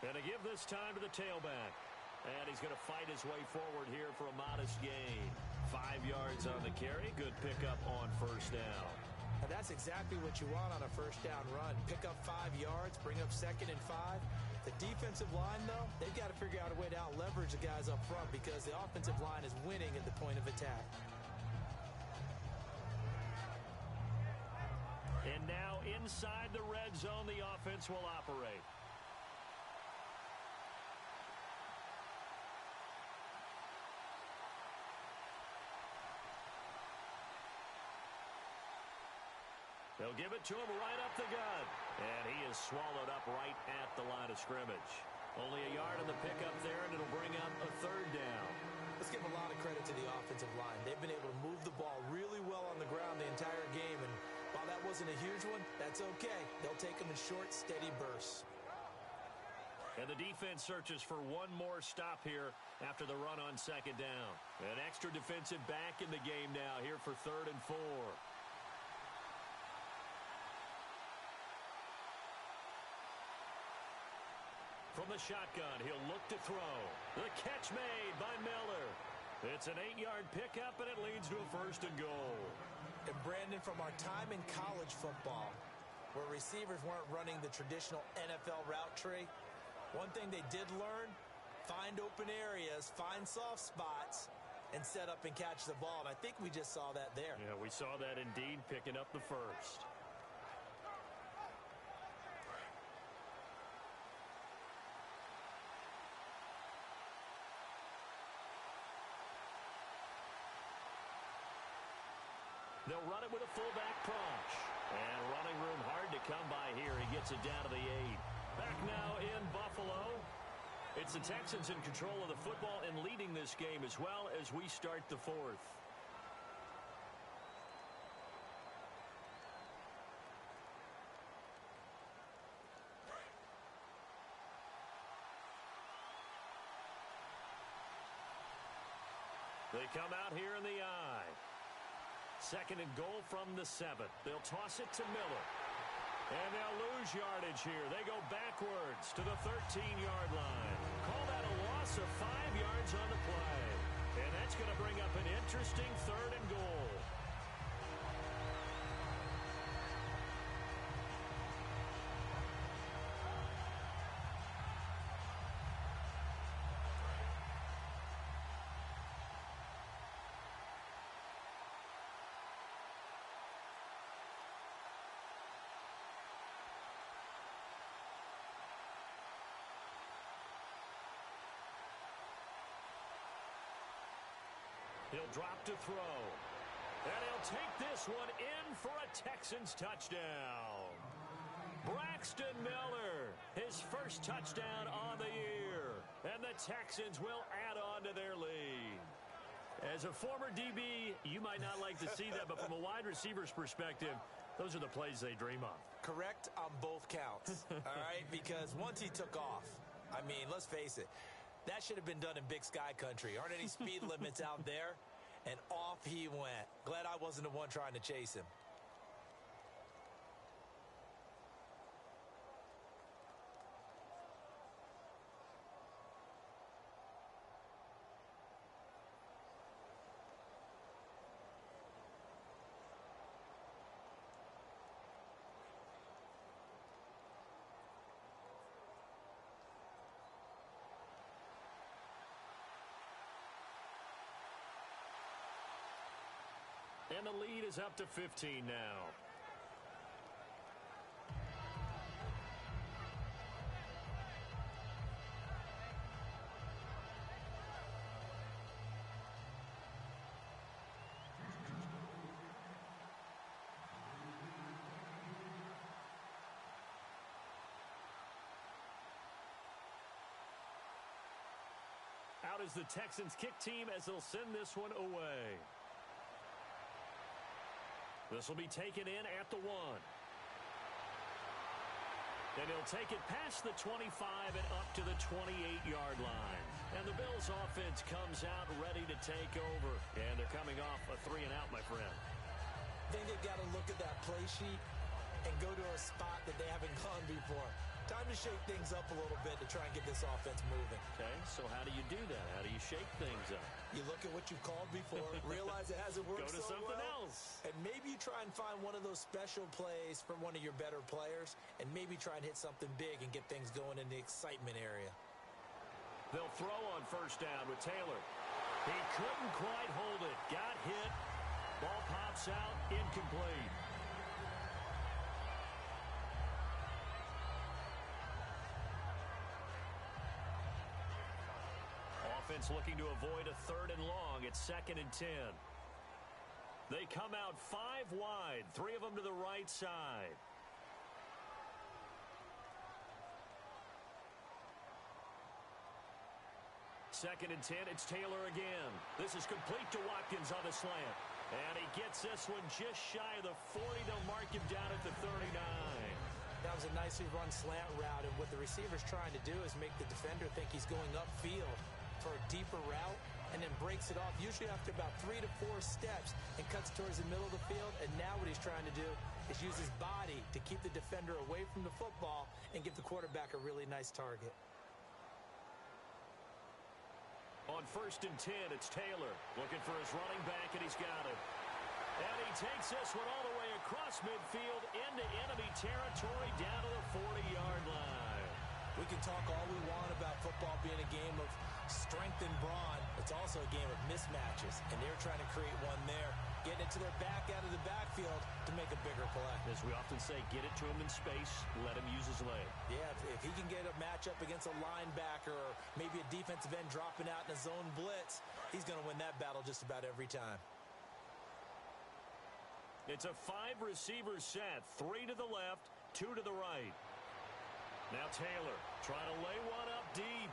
[SPEAKER 2] And to give this time to the tailback. And he's going to fight his way forward here for a modest gain. 5 yards on the carry. Good pickup on first down.
[SPEAKER 3] Now that's exactly what you want on a first down run. Pick up 5 yards, bring up 2nd and 5. The defensive line, though, they've got to figure out a way to out-leverage the guys up front because the offensive line is winning at the point of attack.
[SPEAKER 2] And now inside the red zone, the offense will operate. They'll give it to him right up the gut. And he is swallowed up right at the line of scrimmage. Only a yard in the pickup there, and it'll bring up a 3rd down.
[SPEAKER 3] Let's give a lot of credit to the offensive line. They've been able to move the ball really well on the ground the entire game. And while that wasn't a huge one, that's okay. They'll take them in short, steady bursts.
[SPEAKER 2] And the defense searches for one more stop here after the run on 2nd down. An extra defensive back in the game now here for 3rd and 4. From the shotgun, he'll look to throw. The catch made by Miller. It's an 8-yard pickup, and it leads to a 1st and goal.
[SPEAKER 3] And Brandon, from our time in college football, where receivers weren't running the traditional NFL route tree, one thing they did learn, find open areas, find soft spots, and set up and catch the ball. And I think we just saw that there.
[SPEAKER 2] Yeah, we saw that indeed, picking up the 1st. They'll run it with a fullback punch. And running room hard to come by here. He gets it down to the 8. Back now in Buffalo. It's the Texans in control of the football and leading this game as well as we start the 4th. They come out here in the eye. 2nd and goal from the 7. They'll toss it to Miller. And they'll lose yardage here. They go backwards to the 13-yard line. Call that a loss of 5 yards on the play. And that's going to bring up an interesting 3rd and goal. He'll drop to throw. And he'll take this one in for a Texans touchdown. Braxton Miller, his first touchdown on the year. And the Texans will add on to their lead. As a former DB, you might not like to see that, but from a wide receiver's perspective, those are the plays they dream of.
[SPEAKER 3] Correct on both counts, all right? Because once he took off, I mean, let's face it, that should have been done in Big Sky country. Aren't any speed limits out there? And off he went. Glad I wasn't the one trying to chase him.
[SPEAKER 2] And the lead is up to 15 now. Out is the Texans kick team as they'll send this one away. This will be taken in at the 1. And he'll take it past the 25 and up to the 28-yard line. And the Bills offense comes out ready to take over. And they're coming off a 3-and-out, my friend.
[SPEAKER 3] I think they've got to look at that play sheet and go to a spot that they haven't gone before. Time to shake things up a little bit to try and get this offense moving.
[SPEAKER 2] Okay, so how do you do that? How do you shake things up?
[SPEAKER 3] You look at what you've called before, realize it hasn't worked
[SPEAKER 2] Go to
[SPEAKER 3] so
[SPEAKER 2] something
[SPEAKER 3] well,
[SPEAKER 2] else.
[SPEAKER 3] and maybe you try and find one of those special plays from one of your better players, and maybe try and hit something big and get things going in the excitement area.
[SPEAKER 2] They'll throw on first down with Taylor. He couldn't quite hold it. Got hit. Ball pops out. Incomplete. Offense looking to avoid a 3rd and long. It's 2nd and 10. They come out 5 wide. 3 of them to the right side. Second and 10, it's Taylor again. This is complete to Watkins on the slant. And he gets this one just shy of the 40. They'll mark him down at the 39.
[SPEAKER 3] That was a nicely run slant route, and what the receiver's trying to do is make the defender think he's going upfield for a deeper route, and then breaks it off, usually after about 3 to 4 steps, and cuts towards the middle of the field. And now what he's trying to do is use his body to keep the defender away from the football and give the quarterback a really nice target.
[SPEAKER 2] On 1st and 10, it's Taylor looking for his running back, and he's got it. And he takes this one all the way across midfield into enemy territory down to the 40-yard line.
[SPEAKER 3] We can talk all we want about football being a game of strength and brawn. It's also a game of mismatches, and they're trying to create one there, getting it to their back out of the backfield to make a bigger play.
[SPEAKER 2] As we often say, get it to him in space, let him use his leg.
[SPEAKER 3] Yeah, if he can get a matchup against a linebacker or maybe a defensive end dropping out in a zone blitz, he's going to win that battle just about every time.
[SPEAKER 2] It's a 5-receiver set, 3 to the left, 2 to the right. Now Taylor trying to lay one up deep.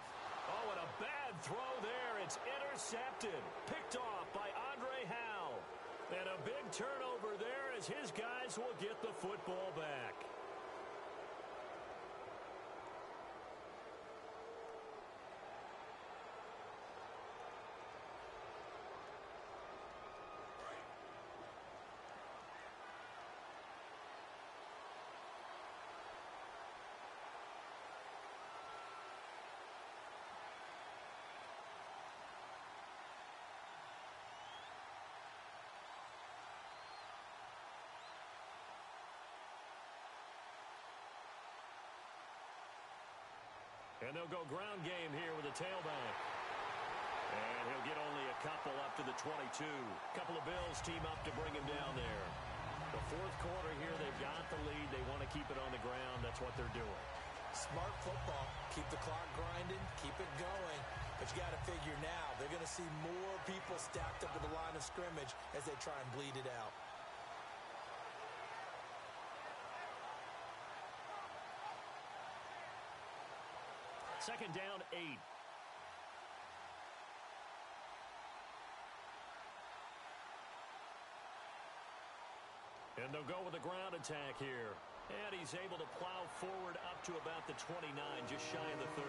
[SPEAKER 2] Oh, and a bad throw there. It's intercepted. Picked off by Andre Howe. And a big turnover there as his guys will get the football back. And they'll go ground game here with a tailback. And he'll get only a couple up to the 22. Couple of Bills team up to bring him down there. The 4th quarter here, they've got the lead. They want to keep it on the ground. That's what they're doing.
[SPEAKER 3] Smart football. Keep the clock grinding. Keep it going. But you got to figure now, they're going to see more people stacked up at the line of scrimmage as they try and bleed it out.
[SPEAKER 2] Second down, 8. And they'll go with a ground attack here. And he's able to plow forward up to about the 29, just shy of the 30.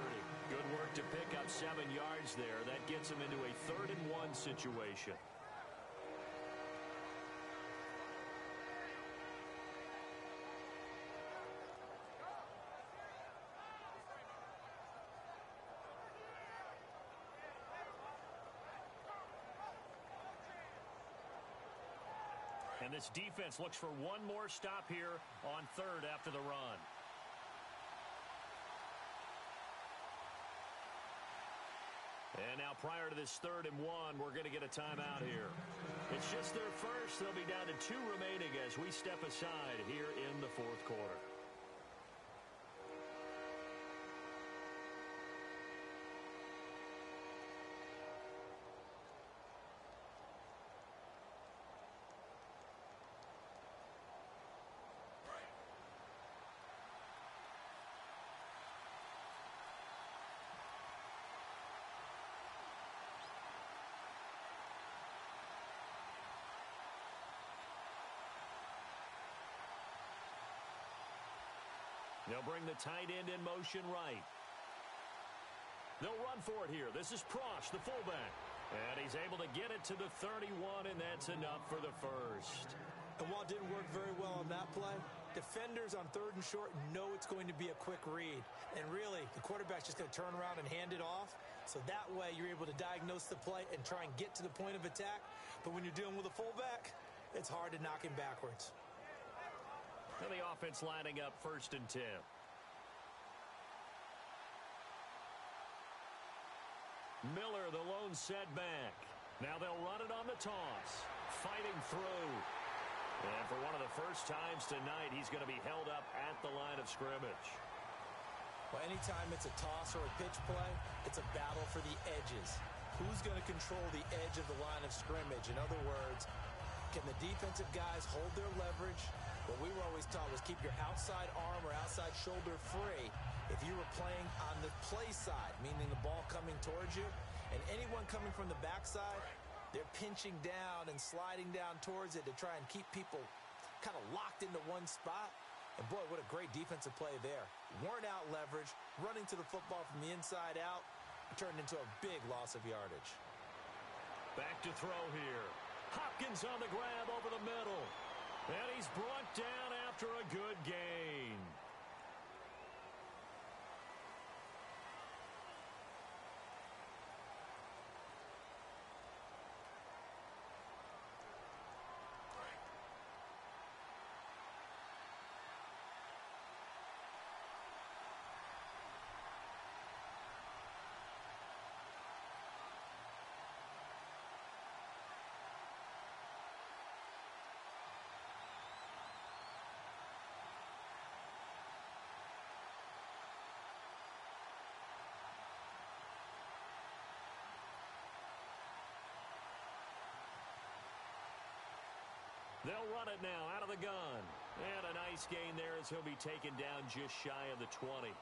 [SPEAKER 2] Good work to pick up 7 yards there. That gets him into a 3rd and 1 situation. And this defense looks for one more stop here on 3rd after the run. And now prior to this 3rd and 1, we're going to get a timeout here. It's just their first. They'll be down to 2 remaining as we step aside here in the 4th quarter. They'll bring the tight end in motion right. They'll run for it here. This is Prosh, the fullback. And he's able to get it to the 31, and that's enough for the first.
[SPEAKER 3] And while it didn't work very well on that play, defenders on 3rd and short know it's going to be a quick read. And really, the quarterback's just going to turn around and hand it off. So that way, you're able to diagnose the play and try and get to the point of attack. But when you're dealing with a fullback, it's hard to knock him backwards.
[SPEAKER 2] And the offense lining up 1st and 10. Miller, the lone setback. Now they'll run it on the toss. Fighting through. And for one of the first times tonight, he's going to be held up at the line of scrimmage.
[SPEAKER 3] Well, anytime it's a toss or a pitch play, it's a battle for the edges. Who's going to control the edge of the line of scrimmage? In other words, can the defensive guys hold their leverage? What we were always taught was keep your outside arm or outside shoulder free if you were playing on the play side, meaning the ball coming towards you. And anyone coming from the backside, they're pinching down and sliding down towards it to try and keep people kind of locked into one spot. And boy, what a great defensive play there. Worn out leverage, running to the football from the inside out, turned into a big loss of yardage.
[SPEAKER 2] Back to throw here. Hopkins on the grab over the middle. And he's brought down after a good gain. They'll run it now out of the gun. And a nice gain there as he'll be taken down just shy of the 20.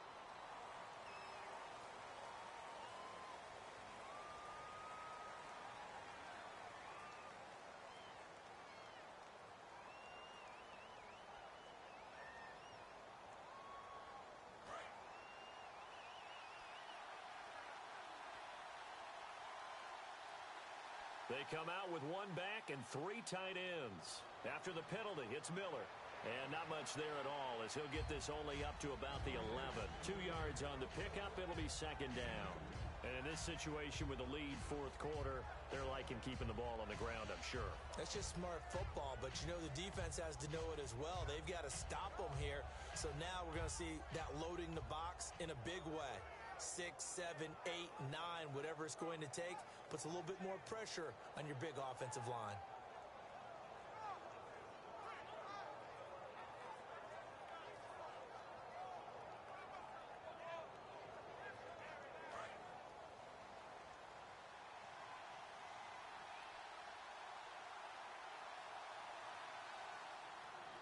[SPEAKER 2] They come out with one back and 3 tight ends. After the penalty, it's Miller. And not much there at all as he'll get this only up to about the 11. 2 yards on the pickup. It'll be 2nd down. And in this situation with the lead 4th quarter, they're liking keeping the ball on the ground, I'm sure.
[SPEAKER 3] That's just smart football, but you know the defense has to know it as well. They've got to stop them here. So now we're going to see that loading the box in a big way. 6, 7, 8, 9, whatever it's going to take, puts a little bit more pressure on your big offensive line.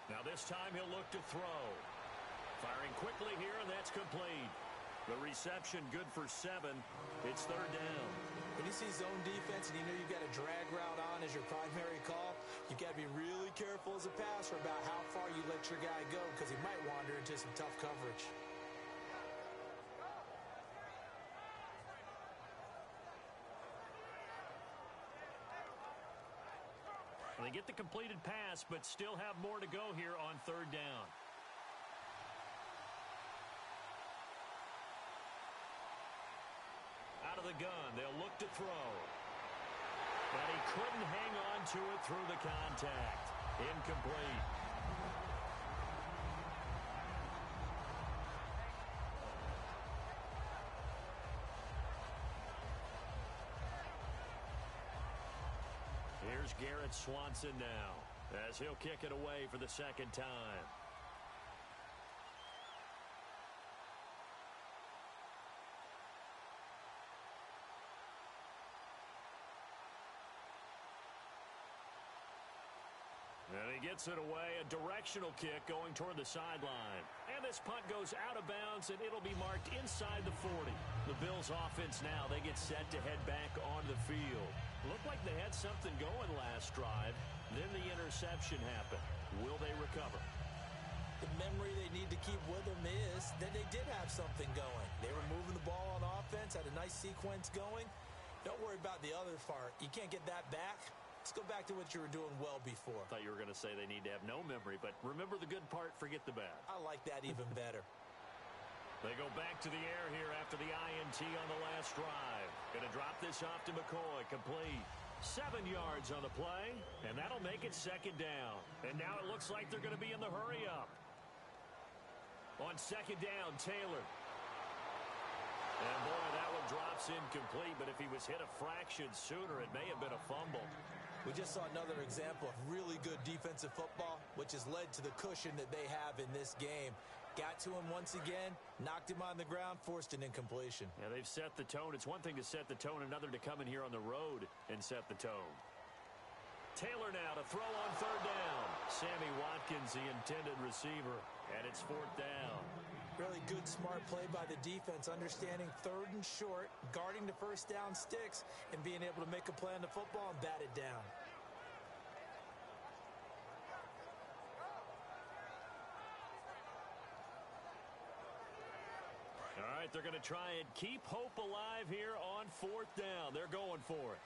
[SPEAKER 2] Now this time he'll look to throw. Firing quickly here, and that's complete. The reception good for 7. It's 3rd down.
[SPEAKER 3] When you see zone defense and you know you've got a drag route on as your primary call, you've got to be really careful as a passer about how far you let your guy go because he might wander into some tough coverage.
[SPEAKER 2] They get the completed pass, but still have more to go here on 3rd down. Out of the gun, they'll look to throw. But he couldn't hang on to it through the contact. Incomplete. Here's Garrett Swanson now as he'll kick it away for the 2nd time. And he gets it away, a directional kick going toward the sideline. And this punt goes out of bounds, and it'll be marked inside the 40. The Bills offense now, they get set to head back onto the field. Looked like they had something going last drive. Then the interception happened. Will they recover?
[SPEAKER 3] The memory they need to keep with them is that they did have something going. They were moving the ball on offense, had a nice sequence going. Don't worry about the other part. You can't get that back. Let's go back to what you were doing well before.
[SPEAKER 2] I thought you were going to say they need to have no memory, but remember the good part, forget the bad.
[SPEAKER 3] I like that even better.
[SPEAKER 2] They go back to the air here after the INT on the last drive. Going to drop this off to McCoy, complete. 7 yards on the play, and that'll make it second down. And now it looks like they're going to be in the hurry-up. On second down, Taylor. And, boy, that one drops incomplete, but if he was hit a fraction sooner, it may have been a fumble.
[SPEAKER 3] We just saw another example of really good defensive football, which has led to the cushion that they have in this game. Got to him once again, knocked him on the ground, forced an incompletion.
[SPEAKER 2] Yeah, they've set the tone. It's one thing to set the tone, another to come in here on the road and set the tone. Taylor now to throw on third down. Sammy Watkins, the intended receiver, and it's fourth down.
[SPEAKER 3] Really good, smart play by the defense, understanding third and short, guarding the first down sticks, and being able to make a play on the football and bat it down.
[SPEAKER 2] All right, they're going to try and keep hope alive here on fourth down. They're going for it.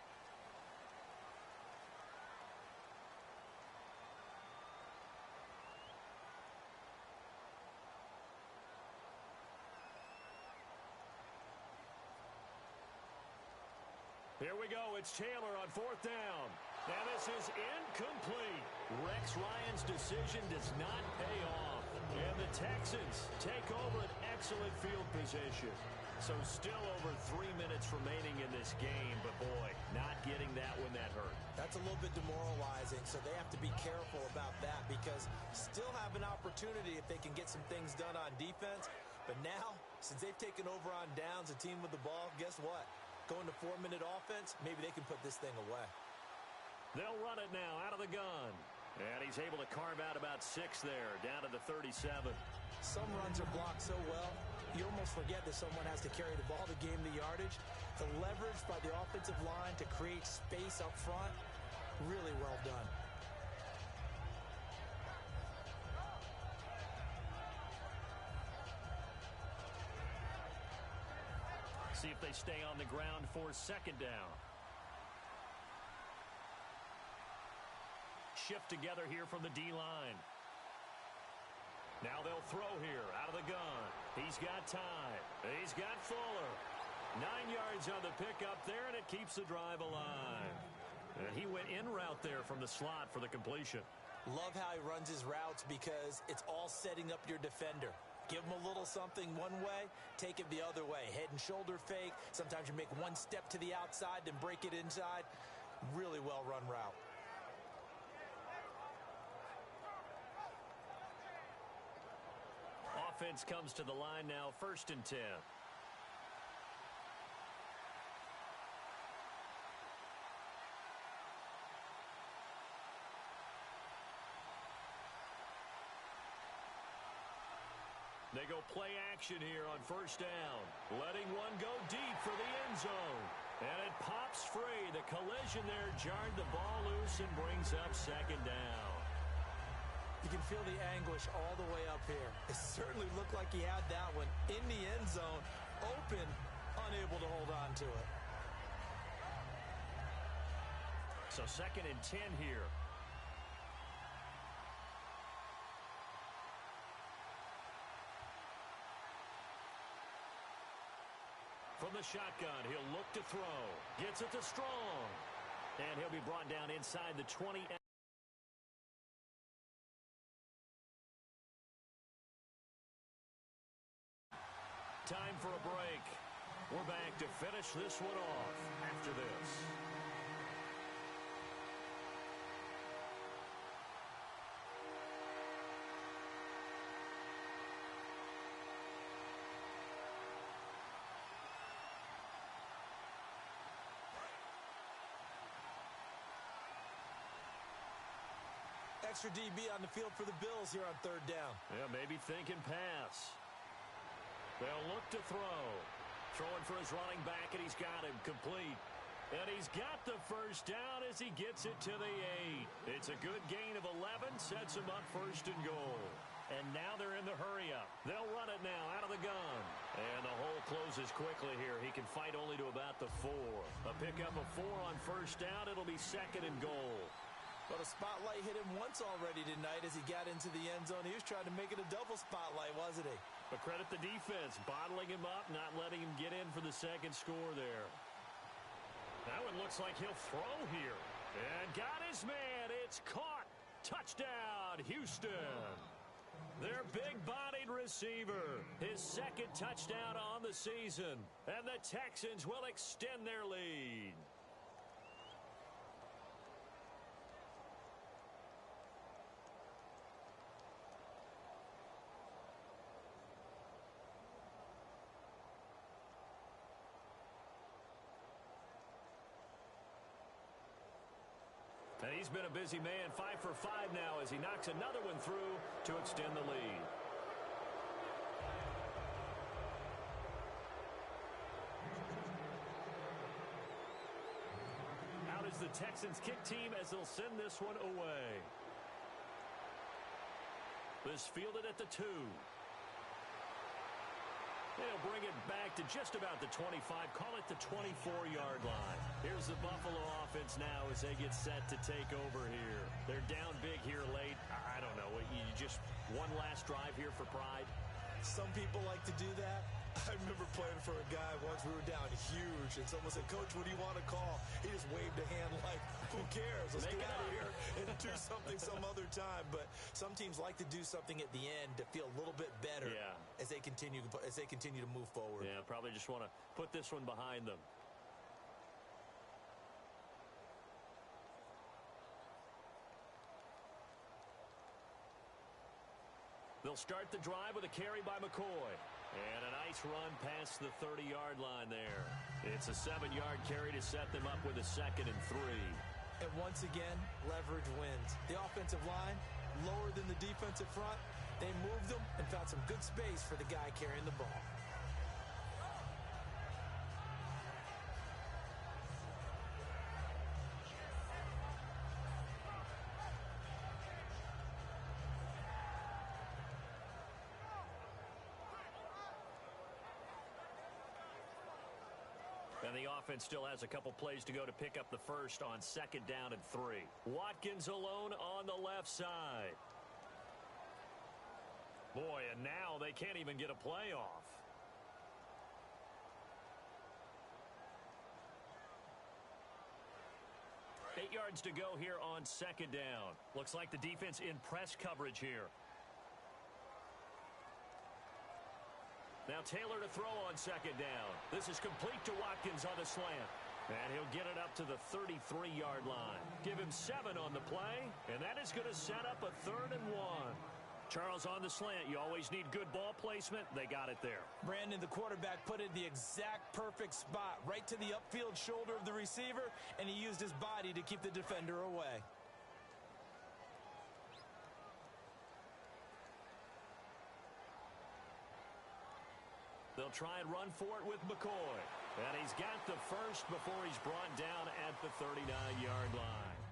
[SPEAKER 2] Here we go. It's Taylor on fourth down. And this is incomplete. Rex Ryan's decision does not pay off. And the Texans take over an excellent field position. So still over 3 minutes remaining in this game. But, boy, not getting that when that hurt.
[SPEAKER 3] That's a little bit demoralizing, so they have to be careful about that because still have an opportunity if they can get some things done on defense. But now, since they've taken over on downs, a team with the ball, guess what? Going to 4-minute offense, maybe they can put this thing away.
[SPEAKER 2] They'll run it now out of the gun. And he's able to carve out about 6 there, down to the 37.
[SPEAKER 3] Some runs are blocked so well, you almost forget that someone has to carry the ball to gain the yardage. The leverage by the offensive line to create space up front, really well done.
[SPEAKER 2] See if they stay on the ground for second down. Shift together here from the D-line. Now they'll throw here out of the gun. He's got time. He's got Fuller. 9 yards on the pickup there, and it keeps the drive alive. And he went in route there from the slot for the completion.
[SPEAKER 3] Love how he runs his routes because it's all setting up your defender. Give him a little something one way, take it the other way. Head and shoulder fake. Sometimes you make one step to the outside, then break it inside. Really well-run route.
[SPEAKER 2] Offense comes to the line now, 1st and 10. They go play action here on 1st down. Letting one go deep for the end zone. And it pops free. The collision there jarred the ball loose and brings up second down.
[SPEAKER 3] You can feel the anguish all the way up here. It certainly looked like he had that one in the end zone, open, unable to hold on to it.
[SPEAKER 2] So 2nd and 10 here. From the shotgun, he'll look to throw. Gets it to Strong. And he'll be brought down inside the 20. Time for a break. We're back to finish this one off after this.
[SPEAKER 3] Extra DB on the field for the Bills here on 3rd down.
[SPEAKER 2] Yeah, maybe thinking pass. They'll look to throw. Throwing for his running back, and he's got him complete. And he's got the first down as he gets it to the 8. It's a good gain of 11, sets him up 1st and goal. And now they're in the hurry-up. They'll run it now out of the gun. And the hole closes quickly here. He can fight only to about the 4. A pickup of 4 on first down. It'll be 2nd and goal.
[SPEAKER 3] Well, the spotlight hit him once already tonight as he got into the end zone. He was trying to make it a double spotlight, wasn't he?
[SPEAKER 2] But credit the defense, bottling him up, not letting him get in for the second score there. That one looks like he'll throw here. And got his man. It's caught. Touchdown, Houston. Their big-bodied receiver. His 2nd touchdown on the season. And the Texans will extend their lead. And he's been a busy man, 5 for 5 now as he knocks another one through to extend the lead. Out is the Texans kick team as they'll send this one away. This fielded at the 2. They'll bring it back to just about the 25, call it the 24-yard line. Here's the Buffalo offense now as they get set to take over here. They're down big here late. I don't know. You just one last drive here for pride?
[SPEAKER 3] Some people like to do that. I remember playing for a guy once. We were down huge, and someone said, "Coach, what do you want to call?" He just waved a hand like, who cares? Let's get out of here and do something some other time. But some teams like to do something at the end to feel a little bit better as they continue to move forward.
[SPEAKER 2] Yeah, probably just want to put this one behind them. They'll start the drive with a carry by McCoy. And a nice run past the 30-yard line there. It's a 7-yard carry to set them up with a 2nd and 3.
[SPEAKER 3] And once again, leverage wins. The offensive line, lower than the defensive front. They moved them and found some good space for the guy carrying the ball.
[SPEAKER 2] And the offense still has a couple plays to go to pick up the first on 2nd down and 3. Watkins alone on the left side. Boy, and now they can't even get a play off. Eight yards to go here on 2nd down. Looks like the defense in press coverage here. Now Taylor to throw on 2nd down. This is complete to Watkins on the slant. And he'll get it up to the 33-yard line. Give him 7 on the play, and that is going to set up a 3rd and 1. Charles, on the slant, you always need good ball placement. They got it there.
[SPEAKER 3] Brandon, the quarterback, put it in the exact perfect spot, right to the upfield shoulder of the receiver, and he used his body to keep the defender away.
[SPEAKER 2] They'll try and run for it with McCoy. And he's got the first before he's brought down at the 39-yard line.